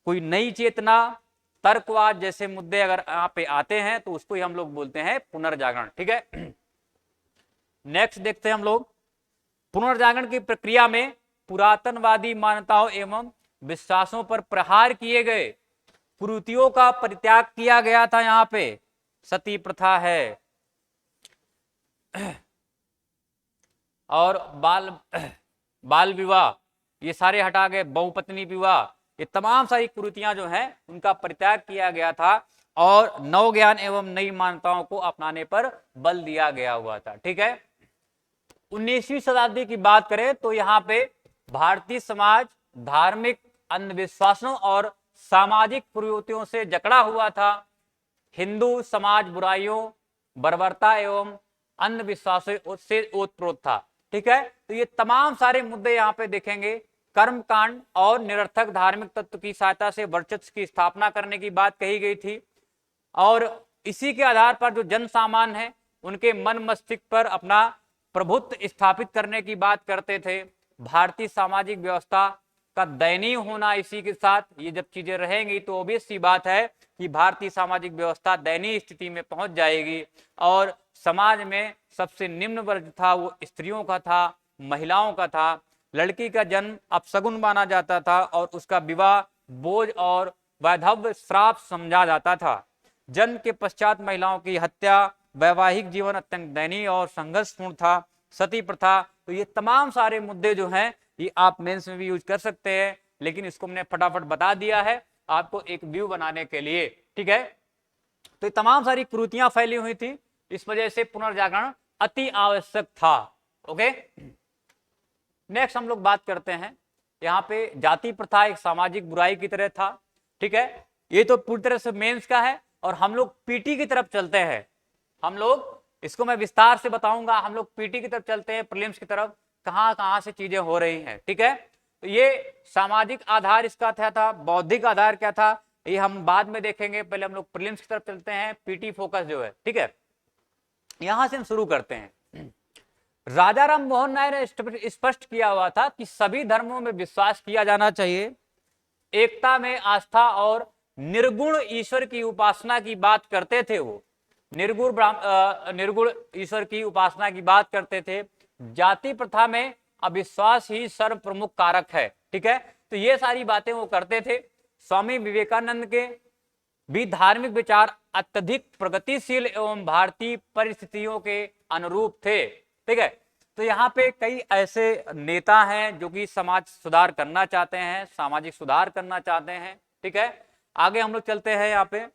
कोई नई चेतना, तर्कवाद जैसे मुद्दे अगर यहाँ पे आते हैं तो उसको ही हम लोग बोलते हैं पुनर्जागरण। ठीक है, नेक्स्ट देखते हैं हम लोग, पुनर्जागरण की प्रक्रिया में पुरातनवादी मान्यताओं एवं विश्वासों पर प्रहार किए गए, कुरीतियों का परित्याग किया गया था। यहाँ पे सती प्रथा है और बाल विवाह, ये सारे हटा गए, बहुपत्नी विवाह, ये तमाम सारी कुरीतियां जो हैं उनका परित्याग किया गया था और नव ज्ञान एवं नई मान्यताओं को अपनाने पर बल दिया गया हुआ था। ठीक है, 19वीं शताब्दी की बात करें तो यहाँ पे भारतीय समाज धार्मिक अंधविश्वासों और सामाजिक प्रवृत्तियों से जकड़ा हुआ था। हिंदू समाज बुराइयों, बर्बरता एवं अंधविश्वासों से ओतप्रोत था। ठीक है, तो ये तमाम सारे मुद्दे यहाँ पे देखेंगे। कर्मकांड और निरर्थक धार्मिक तत्व की सहायता से वर्चस्व की स्थापना करने की बात कही गई थी, और इसी के आधार पर जो जन सामान्य है उनके मन मस्तिष्क पर अपना प्रभुत्व स्थापित करने की बात करते थे। भारतीय सामाजिक व्यवस्था का दयनीय होना, इसी के साथ ये जब चीजें रहेंगी तो ऑब्वियस सी बात है कि भारतीय सामाजिक व्यवस्था दयनीय स्थिति में पहुंच जाएगी, और समाज में सबसे निम्न वर्ग था वो स्त्रियों का था, महिलाओं का था। लड़की का जन्म अपशगुन माना जाता था और उसका विवाह बोझ और वैधव्य श्राप समझा जाता था। जन्म के पश्चात महिलाओं की हत्या, वैवाहिक जीवन अत्यंत दयनीय और संघर्षपूर्ण था। सती प्रथा, तो ये तमाम सारे मुद्दे जो हैं ये आप मेंस में भी यूज कर सकते हैं, लेकिन इसको हमने फटाफट बता दिया है आपको एक व्यू बनाने के लिए। ठीक है, तो ये तमाम सारी कुरीतियां फैली हुई थी, इस वजह से पुनर्जागरण अति आवश्यक था। ओके, नेक्स्ट हम लोग बात करते हैं, यहाँ पे जाति प्रथा एक सामाजिक बुराई की तरह था। ठीक है, ये तो पूरी तरह से मेंस का है, और हम लोग पीटी की तरफ चलते हैं। हम लोग इसको मैं विस्तार से बताऊंगा, हम लोग पीटी की तरफ चलते हैं, प्रीलिम्स की तरफ कहां कहां से चीजें हो रही हैं। ठीक है, तो ये सामाजिक आधार इसका क्या था, बौद्धिक आधार क्या था, ये हम बाद में देखेंगे। पहले हम लोग प्रीलिम्स की तरफ चलते हैं, पीटी फोकस जो है। ठीक है, यहां से हम शुरू करते हैं। राजा राम मोहन राय ने स्पष्ट किया हुआ था कि सभी धर्मों में विश्वास किया जाना चाहिए, एकता में आस्था और निर्गुण ईश्वर की उपासना की बात करते थे। वो निर्गुण ईश्वर की उपासना की बात करते थे। जाति प्रथा में अविश्वास ही सर्व प्रमुख कारक है। ठीक है, तो ये सारी बातें वो करते थे। स्वामी विवेकानंद के भी धार्मिक विचार अत्यधिक प्रगतिशील एवं भारतीय परिस्थितियों के अनुरूप थे। ठीक है, तो यहाँ पे कई ऐसे नेता हैं जो कि समाज सुधार करना चाहते हैं, सामाजिक सुधार करना चाहते हैं। ठीक है, आगे हम लोग चलते हैं। यहाँ पे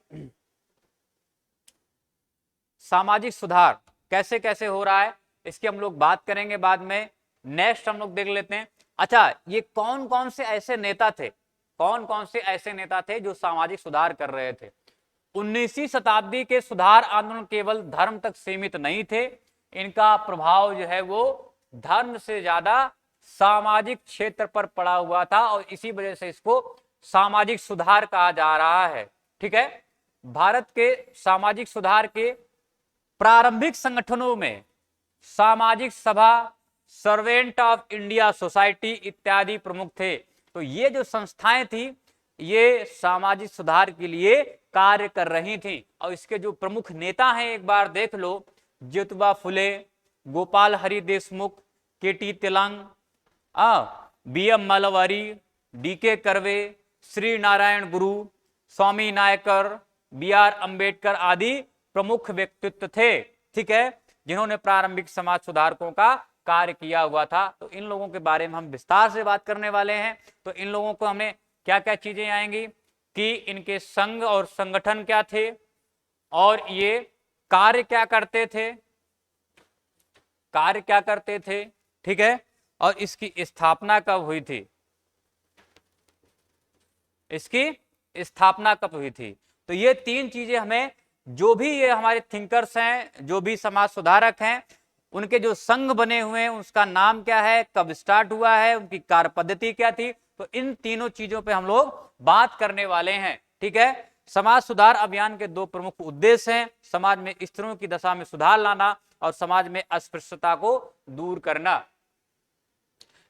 सामाजिक सुधार कैसे कैसे हो रहा है इसकी हम लोग बात करेंगे बाद में। नेक्स्ट हम लोग देख लेते हैं, अच्छा ये कौन कौन से ऐसे नेता थे, कौन कौन से ऐसे नेता थे जो सामाजिक सुधार कर रहे थे। 19वीं शताब्दी के सुधार आंदोलन केवल धर्म तक सीमित नहीं थे, इनका प्रभाव जो है वो धर्म से ज्यादा सामाजिक क्षेत्र पर पड़ा हुआ था, और इसी वजह से इसको सामाजिक सुधार कहा जा रहा है। ठीक है, भारत के सामाजिक सुधार के प्रारंभिक संगठनों में सामाजिक सभा, सर्वेंट ऑफ इंडिया सोसाइटी इत्यादि प्रमुख थे। तो ये जो संस्थाएं थी ये सामाजिक सुधार के लिए कार्य कर रही थी, और इसके जो प्रमुख नेता हैं एक बार देख लो, ज्योतिबा फुले, गोपाल हरि देशमुख, केटी तेलंग, बीएम मालावारी, डीके कर्वे, श्री नारायण गुरु, स्वामी नायकर, बीआर अंबेडकर आदि प्रमुख व्यक्तित्व थे। ठीक है, जिन्होंने प्रारंभिक समाज सुधारकों का कार्य किया हुआ था। तो इन लोगों के बारे में हम विस्तार से बात करने वाले हैं। तो इन लोगों को हमें क्या क्या चीजें आएंगी कि इनके संघ और संगठन क्या थे, और ये कार्य क्या करते थे, कार्य क्या करते थे। ठीक है, और इसकी स्थापना कब हुई थी, इसकी स्थापना कब हुई थी। तो ये तीन चीजें हमें, जो भी ये हमारे थिंकर्स हैं, जो भी समाज सुधारक हैं, उनके जो संघ बने हुए हैं उसका नाम क्या है, कब स्टार्ट हुआ है, उनकी कार्य पद्धति क्या थी, तो इन तीनों चीजों पे हम लोग बात करने वाले हैं। ठीक है, समाज सुधार अभियान के दो प्रमुख उद्देश्य हैं, समाज में स्त्रियों की दशा में सुधार लाना और समाज में अस्पृश्यता को दूर करना।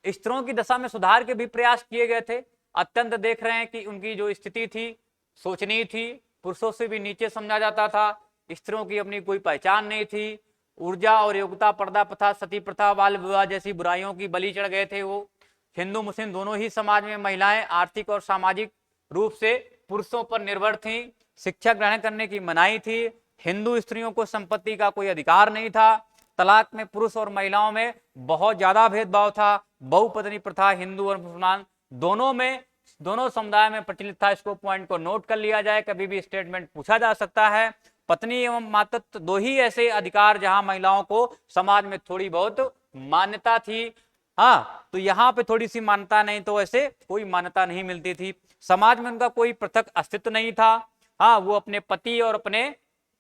स्त्रियों की दशा में सुधार के भी प्रयास किए गए थे। अत्यंत देख रहे हैं कि उनकी जो स्थिति थी शोचनीय थी, पुरुषों से भी नीचे समझा जाता था, स्त्रियों की अपनी कोई पहचान नहीं थी, ऊर्जा और योग्यता, पर्दा प्रथा, सती प्रथा, बाल विवाह जैसी बुराइयों की बलि चढ़ गए थे वो। हिंदू मुस्लिम दोनों ही समाज में महिलाएं आर्थिक और सामाजिक रूप से पुरुषों पर निर्भर थीं, शिक्षा ग्रहण करने की मनाही थी, हिंदू स्त्रियों को संपत्ति का कोई अधिकार नहीं था, तलाक में पुरुष और महिलाओं में बहुत ज्यादा भेदभाव था, बहुपत्नी प्रथा हिंदू और मुसलमान दोनों में, दोनों समुदाय में प्रचलित था। इसको पॉइंट को नोट कर लिया जाए, कभी भी स्टेटमेंट पूछा जा सकता है। पत्नी एवं मातृत्व दो ही ऐसे अधिकार जहां महिलाओं को समाज में थोड़ी बहुत मान्यता थी। हाँ, तो यहाँ पे थोड़ी सी मान्यता, नहीं तो ऐसे कोई मान्यता नहीं मिलती थी। समाज में उनका कोई पृथक अस्तित्व नहीं था। हाँ, वो अपने पति और अपने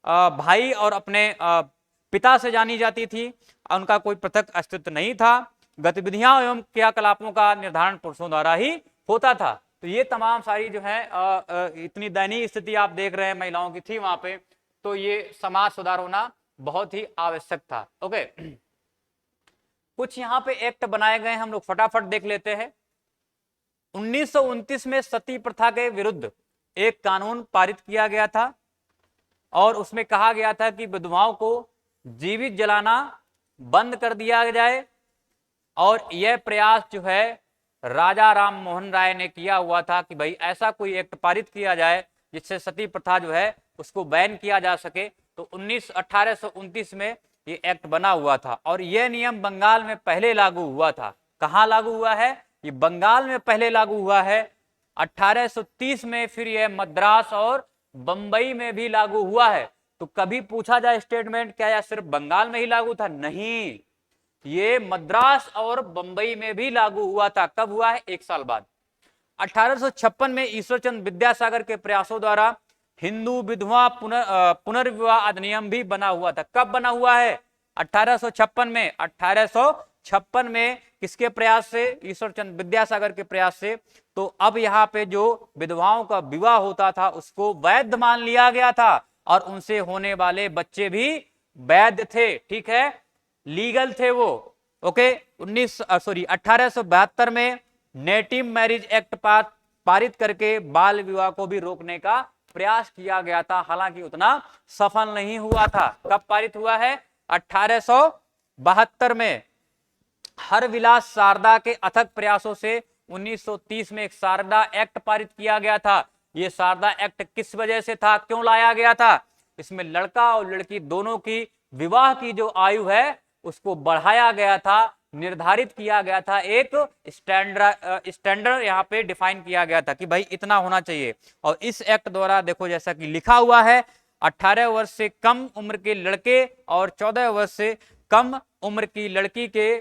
भाई और अपने पिता से जानी जाती थी, उनका कोई पृथक अस्तित्व नहीं था। गतिविधियां एवं क्रियाकलापों का निर्धारण पुरुषों द्वारा ही होता था। तो ये तमाम सारी जो है इतनी दयनीय स्थिति आप देख रहे हैं महिलाओं की थी वहां पे, तो ये समाज सुधार होना बहुत ही आवश्यक था। ओके, कुछ यहाँ पे एक्ट बनाए गए, हम लोग फटाफट देख लेते हैं। 1929 में सती प्रथा के विरुद्ध एक कानून पारित किया गया था और उसमें कहा गया था कि विधवाओं को जीवित जलाना बंद कर दिया जाए। और यह प्रयास जो है राजा राम मोहन राय ने किया हुआ था कि भाई ऐसा कोई एक्ट पारित किया जाए जिससे सती प्रथा जो है उसको बैन किया जा सके। तो 1829 में ये एक्ट बना हुआ था और यह नियम बंगाल में पहले लागू हुआ था। कहाँ लागू हुआ है? ये बंगाल में पहले लागू हुआ है 1830 में, फिर यह मद्रास और बंबई में भी लागू हुआ है। तो कभी पूछा जाए स्टेटमेंट, क्या यह सिर्फ बंगाल में ही लागू था? नहीं, ये मद्रास और बंबई में भी लागू हुआ था। कब हुआ है? 1 साल बाद। 1856 में ईश्वरचंद्र विद्यासागर के प्रयासों द्वारा हिंदू विधवा पुनर्विवाह अधिनियम भी बना हुआ था। कब बना हुआ है? 1856 में। 1856 में किसके प्रयास से? ईश्वरचंद्र विद्यासागर के प्रयास से। तो अब यहाँ पे जो विधवाओं का विवाह होता था उसको वैध मान लिया गया था और उनसे होने वाले बच्चे भी वैध थे, ठीक है, लीगल थे वो। ओके, 1872 में नेटिव मैरिज एक्ट पारित करके बाल विवाह को भी रोकने का प्रयास किया गया था, हालांकि उतना सफल नहीं हुआ था। कब पारित हुआ है? 1872 में। हरविलास शारदा के अथक प्रयासों से 1930 में एक शारदा एक्ट पारित किया गया था। यह शारदा एक्ट किस वजह से था, क्यों लाया गया था? इसमें लड़का और लड़की दोनों की विवाह की जो आयु है उसको बढ़ाया गया था, निर्धारित किया गया था, एक स्टैंडर्ड यहाँ पे डिफाइन किया गया था कि भाई इतना होना चाहिए। और इस एक्ट द्वारा देखो जैसा कि लिखा हुआ है, 18 वर्ष से कम उम्र के लड़के और 14 वर्ष से कम उम्र की लड़की के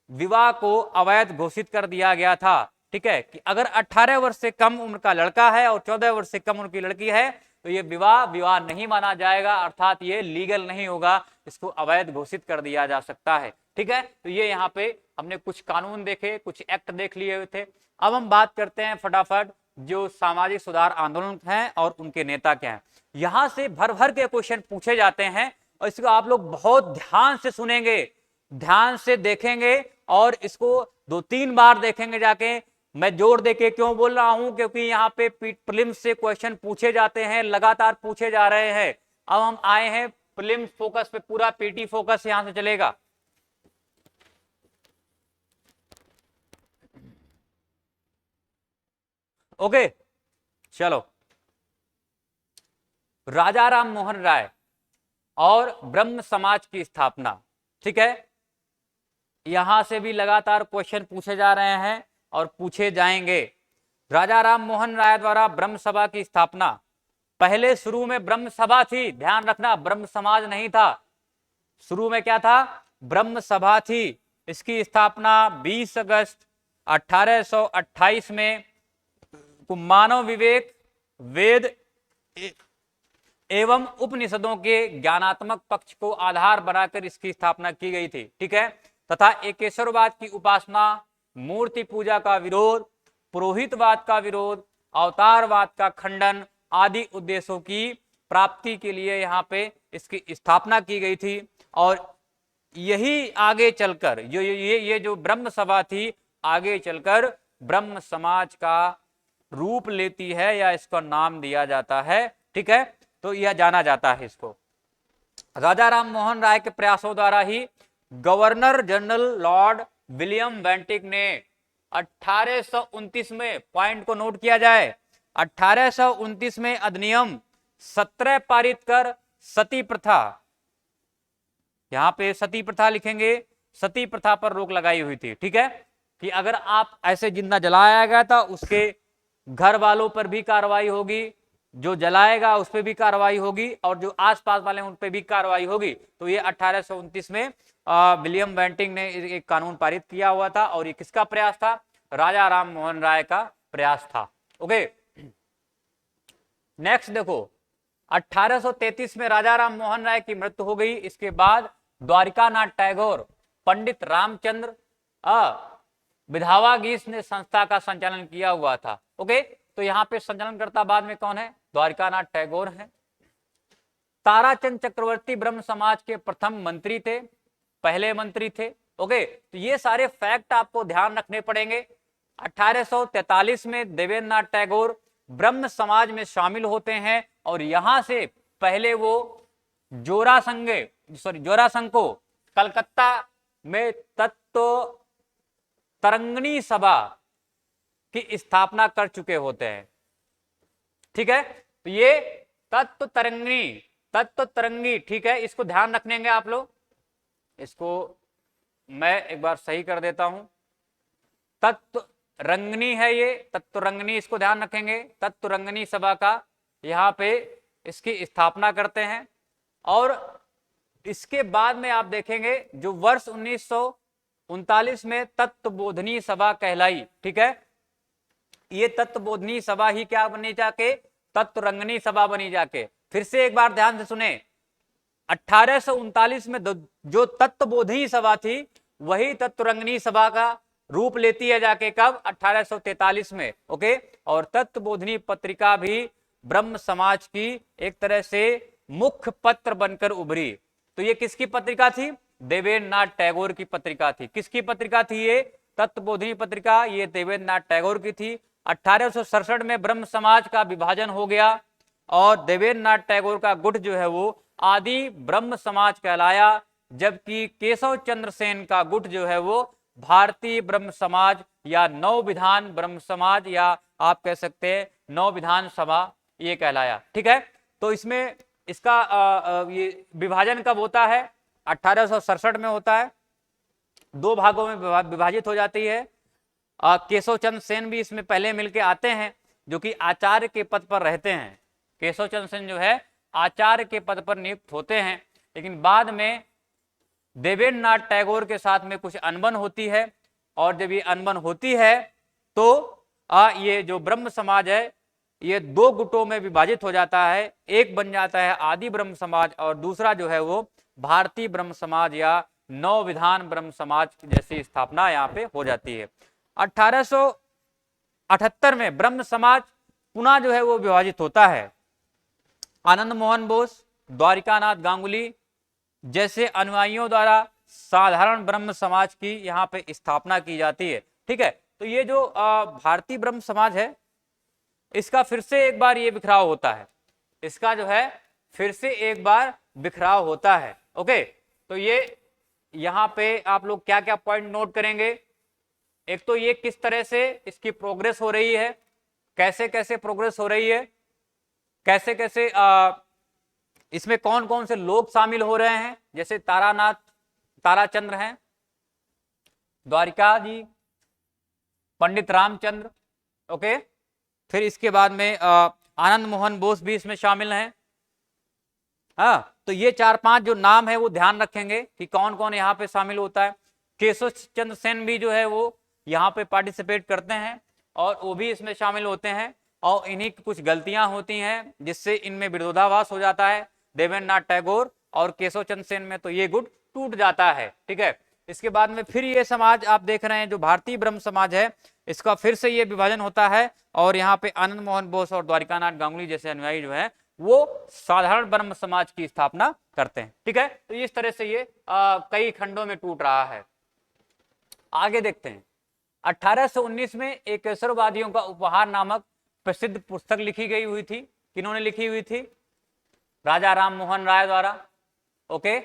विवाह को अवैध घोषित कर दिया गया था। ठीक है, कि अगर 18 वर्ष से कम उम्र का लड़का है और 14 वर्ष से कम उम्र की लड़की है तो ये विवाह नहीं माना जाएगा, अर्थात ये लीगल नहीं होगा, इसको अवैध घोषित कर दिया जा सकता है। ठीक है, तो ये यहाँ पे हमने कुछ कानून देखे, कुछ एक्ट देख लिए हुए थे। अब हम बात करते हैं फटाफट जो सामाजिक सुधार आंदोलन हैं और उनके नेता क्या हैं। यहां से भर भर के क्वेश्चन पूछे जाते हैं और इसको आप लोग बहुत ध्यान से सुनेंगे, ध्यान से देखेंगे और इसको 2-3 बार देखेंगे जाके। मैं जोर देके क्यों बोल रहा हूं, क्योंकि यहाँ पे प्रीलिम्स से क्वेश्चन पूछे जाते हैं, लगातार पूछे जा रहे हैं। अब हम आए हैं प्रीलिम्स फोकस पे, पूरा पीटी फोकस यहां से चलेगा। ओके, चलो। राजा राम मोहन राय और ब्रह्म समाज की स्थापना, ठीक है, यहां से भी लगातार क्वेश्चन पूछे जा रहे हैं और पूछे जाएंगे। राजा राम मोहन राय द्वारा ब्रह्म सभा की स्थापना, पहले शुरू में ब्रह्म सभा थी, ध्यान रखना, ब्रह्म समाज नहीं था। शुरू में क्या था? ब्रह्म सभा थी। इसकी स्थापना 20 अगस्त 1828 में मानव विवेक, वेद एवं उपनिषदों के ज्ञानात्मक पक्ष को आधार बनाकर इसकी स्थापना की गई थी। ठीक है, तथा एकेश्वरवाद की उपासना, मूर्ति पूजा का विरोध, पुरोहितवाद का विरोध, अवतारवाद का खंडन आदि उद्देश्यों की प्राप्ति के लिए यहाँ पे इसकी स्थापना की गई थी। और यही आगे चलकर ये जो ब्रह्म सभा थी, आगे चलकर ब्रह्म समाज का रूप लेती है या इसका नाम दिया जाता है। ठीक है, तो यह जाना जाता है इसको। राजा राम मोहन राय के प्रयासों द्वारा ही governor general lord William Bentinck ने 1829 में, पॉइंट को नोट किया जाए, 1829 में अधिनियम 17 पारित कर सती प्रथा, यहां पे सती प्रथा लिखेंगे, सती प्रथा पर रोक लगाई हुई थी। ठीक है, कि अगर आप ऐसे जिंदा जलाया गया था उसके घर वालों पर भी कार्रवाई होगी, जो जलाएगा उस पर भी कार्रवाई होगी और जो आसपास वाले उन पर भी कार्रवाई होगी। तो ये 1829 में विलियम बेंटिंक ने एक कानून पारित किया हुआ था और ये किसका प्रयास था? राजा राम मोहन राय का प्रयास था। ओके, नेक्स्ट देखो, 1833 में राजा राम मोहन राय की मृत्यु हो गई। इसके बाद द्वारिकानाथ टैगोर, पंडित रामचंद्र विधवा गीस ने संस्था का संचालन किया हुआ था। ओके, तो यहाँ पे संचालनकर्ता बाद में कौन है? द्वारिकानाथ टैगोर हैं। ताराचंद चक्रवर्ती ब्रह्म समाज के प्रथम मंत्री थे, पहले मंत्री थे। ओके, तो ये सारे फैक्ट आपको ध्यान रखने पड़ेंगे। 1843 में देवेंद्रनाथ टैगोर ब्रह्म समाज में शामिल होते हैं और यहां से पहले वो जोरासंघ को कलकत्ता में तत्व तरंगिणी सभा की स्थापना कर चुके होते हैं। ठीक है, तो ये तत्व तरंगी, ठीक है, इसको ध्यान रखनेंगे आप लोग। इसको मैं एक बार सही कर देता हूं। तत्व रंगनी है ये, तत्व रंगनी, इसको ध्यान रखेंगे। तत्व रंगनी सभा का यहाँ पे इसकी स्थापना करते हैं और इसके बाद में आप देखेंगे जो वर्ष 1939 में तत्वबोधनी सभा कहलाई। ठीक है, ये तत्वबोधनी सभा ही क्या बनी जाके? तत्व रंगनी सभा बनी जाके। फिर से एक बार ध्यान से सुने, 1839 में जो तत्वबोधनी सभा थी वही तत्वरंगनी सभा का रूप लेती है जाके कब? 1843 में। ओके, और तत्वबोधनी पत्रिका भी ब्रह्म समाज की एक तरह से मुख्य पत्र बनकर उभरी। तो ये किसकी पत्रिका थी? देवेंद्रनाथ टैगोर की पत्रिका थी। किसकी पत्रिका थी ये? तत्वबोधनी पत्रिका, ये देवेंद्रनाथ टैगोर की थी। 1867 में ब्रह्म समाज का विभाजन हो गया और देवेंद्रनाथ टैगोर का गुट जो है वो आदि ब्रह्म समाज कहलाया, जबकि केशव चंद्र सेन का गुट जो है वो भारतीय ब्रह्म समाज या नव विधान ब्रह्म समाज या आप कह सकते हैं नव विधान सभा, ये कहलाया। ठीक है, तो इसमें इसका ये विभाजन कब होता है? 1867 में होता है, दो भागों में विभाजित हो जाती है। केशव चंद्र सेन भी इसमें पहले मिलके आते हैं, जो कि आचार्य के पद पर रहते हैं। केशव चंद्र सेन जो है आचार्य के पद पर नियुक्त होते हैं, लेकिन बाद में देवेंद्रनाथ टैगोर के साथ में कुछ अनबन होती है और जब ये अनबन होती है तो ये जो ब्रह्म समाज है ये दो गुटों में विभाजित हो जाता है। एक बन जाता है आदि ब्रह्म समाज और दूसरा जो है वो भारतीय ब्रह्म समाज या नव विधान ब्रह्म समाज जैसी स्थापना यहाँ पे हो जाती है। 1878 में ब्रह्म समाज पुनः जो है वो विभाजित होता है। आनंद मोहन बोस, द्वारिकानाथ गांगुली जैसे अनुयायियों द्वारा साधारण ब्रह्म समाज की यहाँ पे स्थापना की जाती है। ठीक है, तो ये जो भारतीय ब्रह्म समाज है इसका फिर से एक बार ये बिखराव होता है, इसका जो है फिर से एक बार बिखराव होता है। ओके, तो ये यहाँ पे आप लोग क्या क्या पॉइंट नोट करेंगे? एक तो ये किस तरह से इसकी प्रोग्रेस हो रही है, कैसे कैसे प्रोग्रेस हो रही है, कैसे कैसे इसमें कौन कौन से लोग शामिल हो रहे हैं, जैसे ताराचंद्र हैं, द्वारिका जी, पंडित रामचंद्र। ओके, फिर इसके बाद में आनंद मोहन बोस भी इसमें शामिल हैं। हाँ, तो ये 4-5 जो नाम है वो ध्यान रखेंगे कि कौन कौन यहाँ पे शामिल होता है। केशव चंद्र सेन भी जो है वो यहाँ पे पार्टिसिपेट करते हैं और वो भी इसमें शामिल होते हैं और इन्हीं की कुछ गलतियां होती हैं जिससे इनमें विरोधाभास हो जाता है। देवेंद्रनाथ टैगोर और केशव चंद्र सेन में तो ये गुट टूट जाता है। ठीक है, इसके बाद में फिर ये समाज आप देख रहे हैं जो भारतीय ब्रह्म समाज है इसका फिर से ये विभाजन होता है और यहाँ पे आनंद मोहन बोस और द्वारिकानाथ गांगुली जैसे अनुयायी जो है वो साधारण ब्रह्म समाज की स्थापना करते हैं। ठीक है, तो इस तरह से ये कई खंडों में टूट रहा है। आगे देखते हैं, 1819 में एक केसरवादियों का उपहार नामक प्रसिद्ध पुस्तक लिखी गई हुई थी। किन्होंने लिखी हुई थी? राजा राम मोहन राय द्वारा। ओके,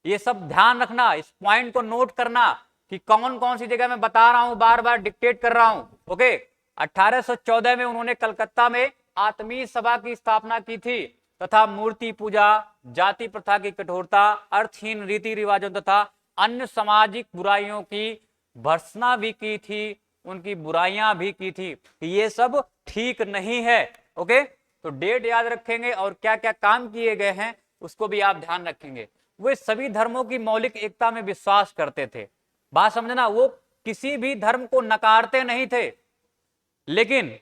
ये सब ध्यान रखना, इस पॉइंट को नोट करना कि कौन कौन सी जगह मैं बता रहा हूं, बार बार डिक्टेट कर रहा हूं। ओके, 1814 में उन्होंने कलकत्ता में आत्मीय सभा की स्थापना की थी तथा मूर्ति पूजा, जाति प्रथा की कठोरता, अर्थहीन रीति रिवाजों तथा अन्य सामाजिक बुराइयों की भर्त्सना भी की थी, उनकी बुराइयां भी की थी कि ये सब ठीक नहीं है। ओके, तो डेट याद रखेंगे और क्या क्या काम किए गए हैं उसको भी आप ध्यान रखेंगे। वे सभी धर्मों की मौलिक एकता में विश्वास करते थे। बात समझना, वो किसी भी धर्म को नकारते नहीं थे, लेकिन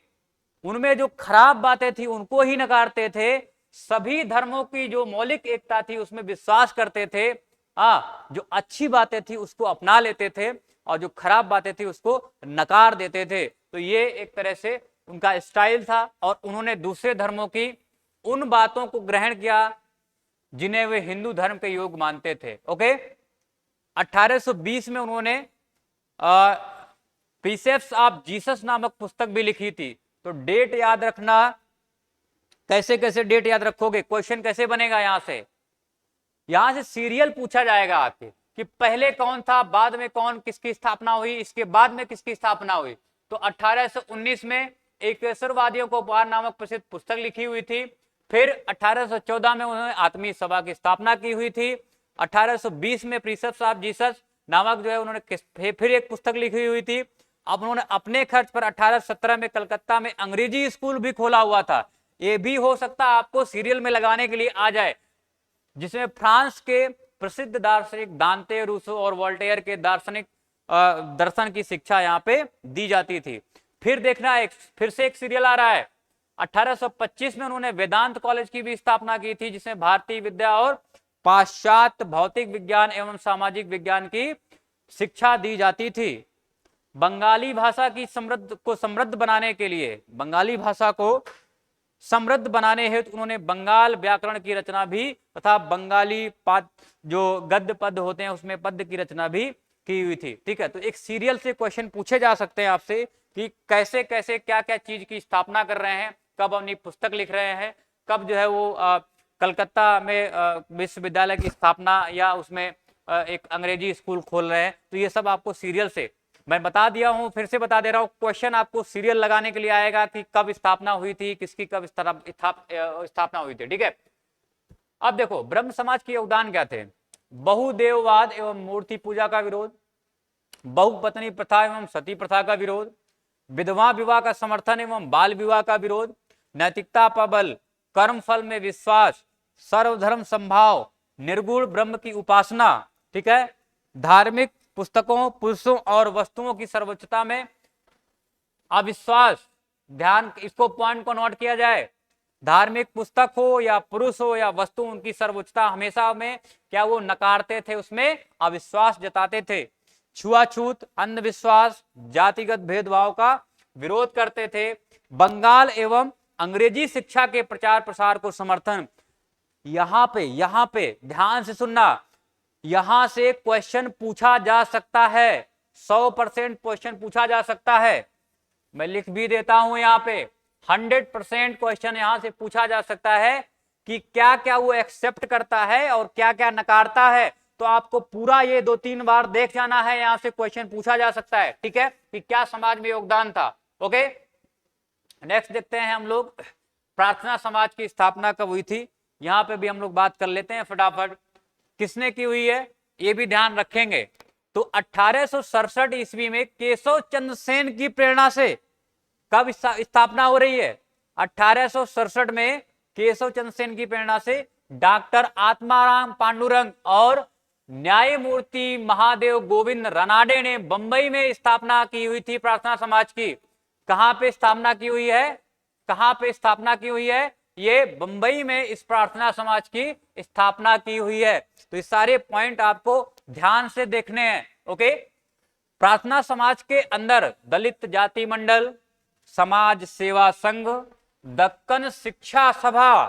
उनमें जो खराब बातें थी उनको ही नकारते थे। सभी धर्मों की जो मौलिक एकता थी उसमें विश्वास करते थे। जो अच्छी बातें थी उसको अपना लेते थे और जो खराब बातें थी उसको नकार देते थे। तो ये एक तरह से उनका स्टाइल था और उन्होंने दूसरे धर्मों की उन बातों को ग्रहण किया जिन्हें वे हिंदू धर्म के योग्य मानते थे। ओके, 1820 में उन्होंने प्रीसेप्ट्स ऑफ जीसस नामक पुस्तक भी लिखी थी। तो डेट याद रखना, कैसे कैसे डेट याद रखोगे, क्वेश्चन कैसे बनेगा, यहां से सीरियल पूछा जाएगा आपके कि पहले कौन था, बाद में कौन, किसकी स्थापना हुई, इसके बाद में किसकी स्थापना हुई। तो 1819 में एकेश्वरवादियों को उपहार नामक प्रसिद्ध पुस्तक लिखी हुई थी। फिर 1814 में उन्होंने आत्मीय सभा की स्थापना की हुई थी। 1820 में प्रीसेप्ट्स ऑफ जीसस नामक जो है उन्होंने फिर एक पुस्तक लिखी हुई थी। अब उन्होंने अपने खर्च पर 1817 में कलकत्ता में अंग्रेजी स्कूल भी खोला हुआ था। ये भी हो सकता है आपको सीरियल में लगाने के लिए आ जाए, जिसमें फ्रांस के प्रसिद्ध दार्शनिक दांते, रूसो और वोल्टेयर के दार्शनिक दर्शन की शिक्षा यहाँ पे दी जाती थी। फिर देखना, फिर से एक सीरियल आ रहा है। 1825 में उन्होंने वेदांत कॉलेज की भी स्थापना की थी, जिसमें भारतीय विद्या और पाश्चात्य भौतिक विज्ञान एवं सामाजिक विज्ञान की शिक्षा दी जाती थी। बंगाली भाषा की समृद्ध बनाने के लिए, बंगाली भाषा को समृद्ध बनाने हेतु उन्होंने बंगाल व्याकरण की रचना भी तथा बंगाली जो गद्य पद होते हैं उसमें पद्य की रचना भी की हुई थी। ठीक है, तो एक सीरियल से क्वेश्चन पूछे जा सकते हैं आपसे कि कैसे कैसे क्या क्या चीज की स्थापना कर रहे हैं, कब अपनी पुस्तक लिख रहे हैं, कब जो है वो कलकत्ता में विश्वविद्यालय की स्थापना या उसमें एक अंग्रेजी स्कूल खोल रहे हैं। तो ये सब आपको सीरियल से मैं बता दिया हूं, फिर से बता दे रहा हूं। क्वेश्चन आपको सीरियल लगाने के लिए आएगा कि कब स्थापना हुई थी, किसकी कब स्थापना हुई थी। ठीक है, अब देखो ब्रह्म समाज के योगदान क्या थे। बहुदेववाद एवं मूर्ति पूजा का विरोध, बहुपत्नी प्रथा एवं सती प्रथा का विरोध, विधवा विवाह का समर्थन एवं बाल विवाह का विरोध, नैतिकता पर बल, कर्म फल में विश्वास, सर्वधर्म संभाव, निर्गुण ब्रह्म की उपासना। ठीक है, धार्मिक पुस्तकों, पुरुषों और वस्तुओं की सर्वोच्चता में अविश्वास। ध्यान, इसको पॉइंट को नोट किया जाए। धार्मिक पुस्तक हो या पुरुष हो या वस्तु, उनकी सर्वोच्चता हमेशा में क्या वो नकारते थे, उसमें अविश्वास जताते थे। छुआछूत, अंधविश्वास, जातिगत भेदभाव का विरोध करते थे। बंगाल एवं अंग्रेजी शिक्षा के प्रचार प्रसार को समर्थन। यहां पे ध्यान से सुनना, यहां से क्वेश्चन पूछा जा सकता है, 100% क्वेश्चन पूछा जा सकता है। मैं लिख भी देता हूं यहां पे 100% क्वेश्चन यहां से पूछा जा सकता है कि क्या क्या वो एक्सेप्ट करता है और क्या क्या नकारता है। तो आपको पूरा ये 2-3 बार देख जाना है, यहां से क्वेश्चन पूछा जा सकता है। ठीक है, कि क्या समाज में योगदान था। ओके, नेक्स्ट देखते हैं हम लोग, प्रार्थना समाज की स्थापना कब हुई थी। यहां पे भी हम लोग बात कर लेते हैं फटाफट, किसने की हुई है ये भी ध्यान रखेंगे। तो 1867 ईस्वी में केशव चंद्र सेन की प्रेरणा से कब स्थापना हो रही है। 1867 में केशव चंद्र सेन की प्रेरणा से डॉक्टर आत्माराम पांडुरंग और न्यायमूर्ति महादेव गोविंद रनाडे ने बंबई में स्थापना की हुई थी प्रार्थना समाज की। कहां पे स्थापना की हुई है, कहां पे स्थापना की हुई है, ये बंबई में इस प्रार्थना समाज की स्थापना की हुई है। तो ये सारे पॉइंट आपको ध्यान से देखने हैं। ओके, प्रार्थना समाज के अंदर दलित जाति मंडल, समाज सेवा संघ, दक्कन शिक्षा सभा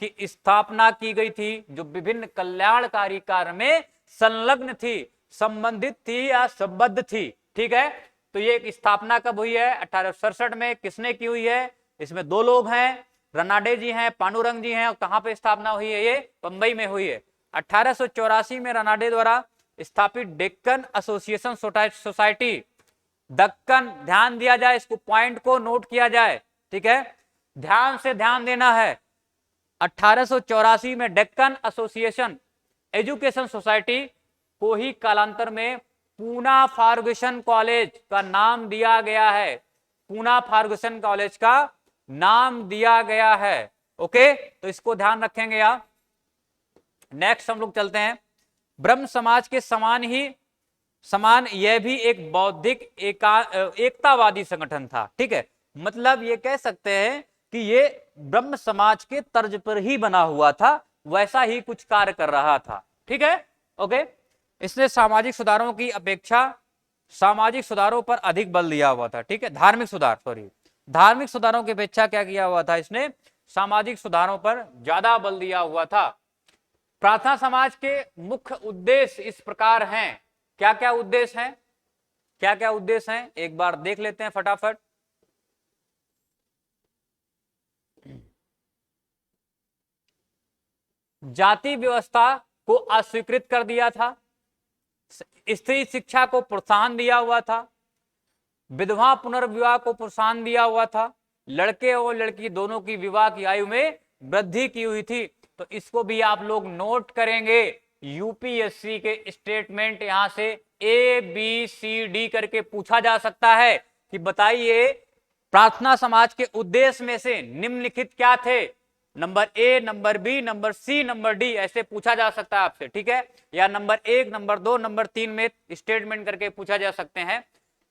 की स्थापना की गई थी, जो विभिन्न कल्याणकारी कार्य में संलग्न थी, संबंधित थी या संबद्ध थी। ठीक है, तो ये स्थापना कब हुई है, 1867 में। किसने की हुई है, इसमें 2 लोग हैं, रनाडे जी हैं, पांडुरंग जी हैं। और कहां पे स्थापना हुई है, ये बंबई में हुई है। 1884 में रनाडे द्वारा स्थापित डेक्कन एसोसिएशन सोसाइटी, दक्कन, ध्यान दिया जाए, इसको पॉइंट को नोट किया जाए। ठीक है, ध्यान से ध्यान देना है। 1884 में डेक्कन एसोसिएशन एजुकेशन सोसाइटी को ही कालांतर में पूना फर्गुसन कॉलेज का नाम दिया गया है। पूना फर्गुसन कॉलेज का नाम दिया गया है। ओके, तो इसको ध्यान रखेंगे आप। नेक्स्ट हम लोग चलते हैं, ब्रह्म समाज के समान यह भी एक बौद्धिक एकतावादी संगठन था। ठीक है, मतलब ये कह सकते हैं कि ये ब्रह्म समाज के तर्ज पर ही बना हुआ था, वैसा ही कुछ कार्य कर रहा था। ठीक है, ओके। इसने सामाजिक सुधारों की अपेक्षा सामाजिक सुधारों पर अधिक बल दिया हुआ था। ठीक है, धार्मिक सुधारों की अपेक्षा क्या किया हुआ था इसने, सामाजिक सुधारों पर ज्यादा बल दिया हुआ था। प्रार्थना समाज के मुख्य उद्देश्य इस प्रकार हैं। क्या क्या उद्देश्य हैं, एक बार देख लेते हैं फटाफट। जाति व्यवस्था को अस्वीकृत कर दिया था, स्त्री शिक्षा को प्रोत्साहन दिया हुआ था, विधवा पुनर्विवाह को प्रोत्साहन दिया हुआ था, लड़के और लड़की दोनों की विवाह की आयु में वृद्धि की हुई थी। तो इसको भी आप लोग नोट करेंगे, यूपीएससी के स्टेटमेंट यहां से ABCD करके पूछा जा सकता है कि बताइए प्रार्थना समाज के उद्देश्य में से निम्नलिखित क्या थे, number A, number B, number C, number D, ऐसे पूछा जा सकता है आपसे। ठीक है, या नंबर 1, नंबर 2, नंबर 3 में स्टेटमेंट करके पूछा जा सकते हैं।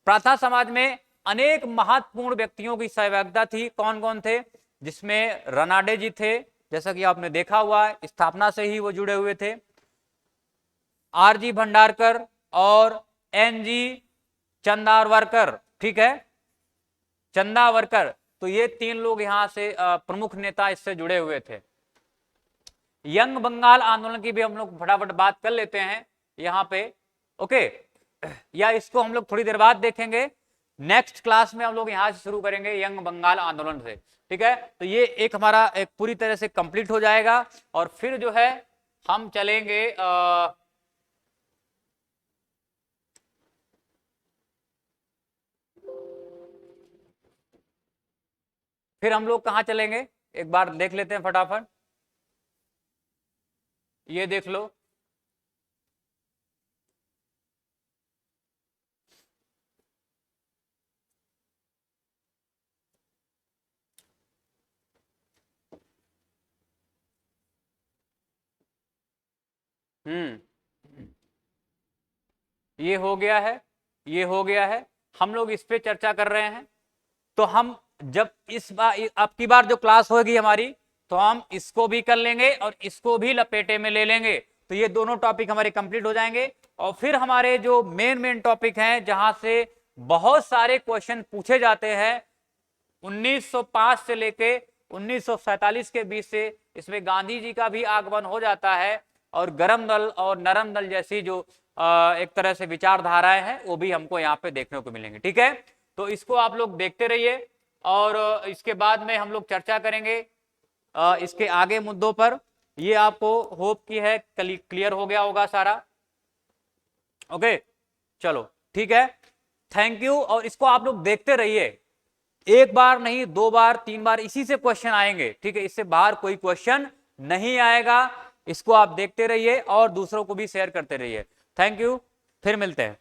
प्रार्थना समाज में अनेक महत्वपूर्ण व्यक्तियों की सहभागिता थी। कौन कौन थे, जिसमें रनाडे जी थे, जैसा कि आपने देखा हुआ है, स्थापना से ही वो जुड़े हुए थे। RG भंडारकर और NG चंदावरकर। ठीक है, चंदावरकर, तो ये 3 लोग यहां से प्रमुख नेता इससे जुड़े हुए थे। यंग बंगाल आंदोलन की भी हम लोग फटाफट बात कर लेते हैं यहां पे। ओके, या इसको हम लोग थोड़ी देर बाद देखेंगे, नेक्स्ट क्लास में हम लोग यहां से शुरू करेंगे यंग बंगाल आंदोलन से। ठीक है, तो ये एक हमारा एक पूरी तरह से कंप्लीट हो जाएगा, और फिर जो है हम चलेंगे फिर हम लोग कहां चलेंगे, एक बार देख लेते हैं फटाफट। ये देख लो, ये हो गया है, ये हो गया है, हम लोग इस पे चर्चा कर रहे हैं। तो हम जब इस बार अब की बार जो क्लास होगी हमारी, तो हम इसको भी कर लेंगे और इसको भी लपेटे में ले लेंगे। तो ये दोनों टॉपिक हमारे कंप्लीट हो जाएंगे, और फिर हमारे जो मेन टॉपिक हैं, जहां से बहुत सारे क्वेश्चन पूछे जाते हैं 1905 से लेके 1947 के बीच से, इसमें गांधी जी का भी आगमन हो जाता है, और गरम दल और नरम दल जैसी जो एक तरह से विचारधाराएं हैं, वो भी हमको यहाँ पे देखने को मिलेंगे। ठीक है, तो इसको आप लोग देखते रहिए, और इसके बाद में हम लोग चर्चा करेंगे इसके आगे मुद्दों पर। ये आपको होप की है क्लियर हो गया होगा सारा। ओके, चलो ठीक है, थैंक यू। और इसको आप लोग देखते रहिए, एक बार नहीं, 2 बार 3 बार इसी से क्वेश्चन आएंगे। ठीक है, इससे बाहर कोई क्वेश्चन नहीं आएगा। इसको आप देखते रहिए और दूसरों को भी शेयर करते रहिए। थैंक यू, फिर मिलते हैं।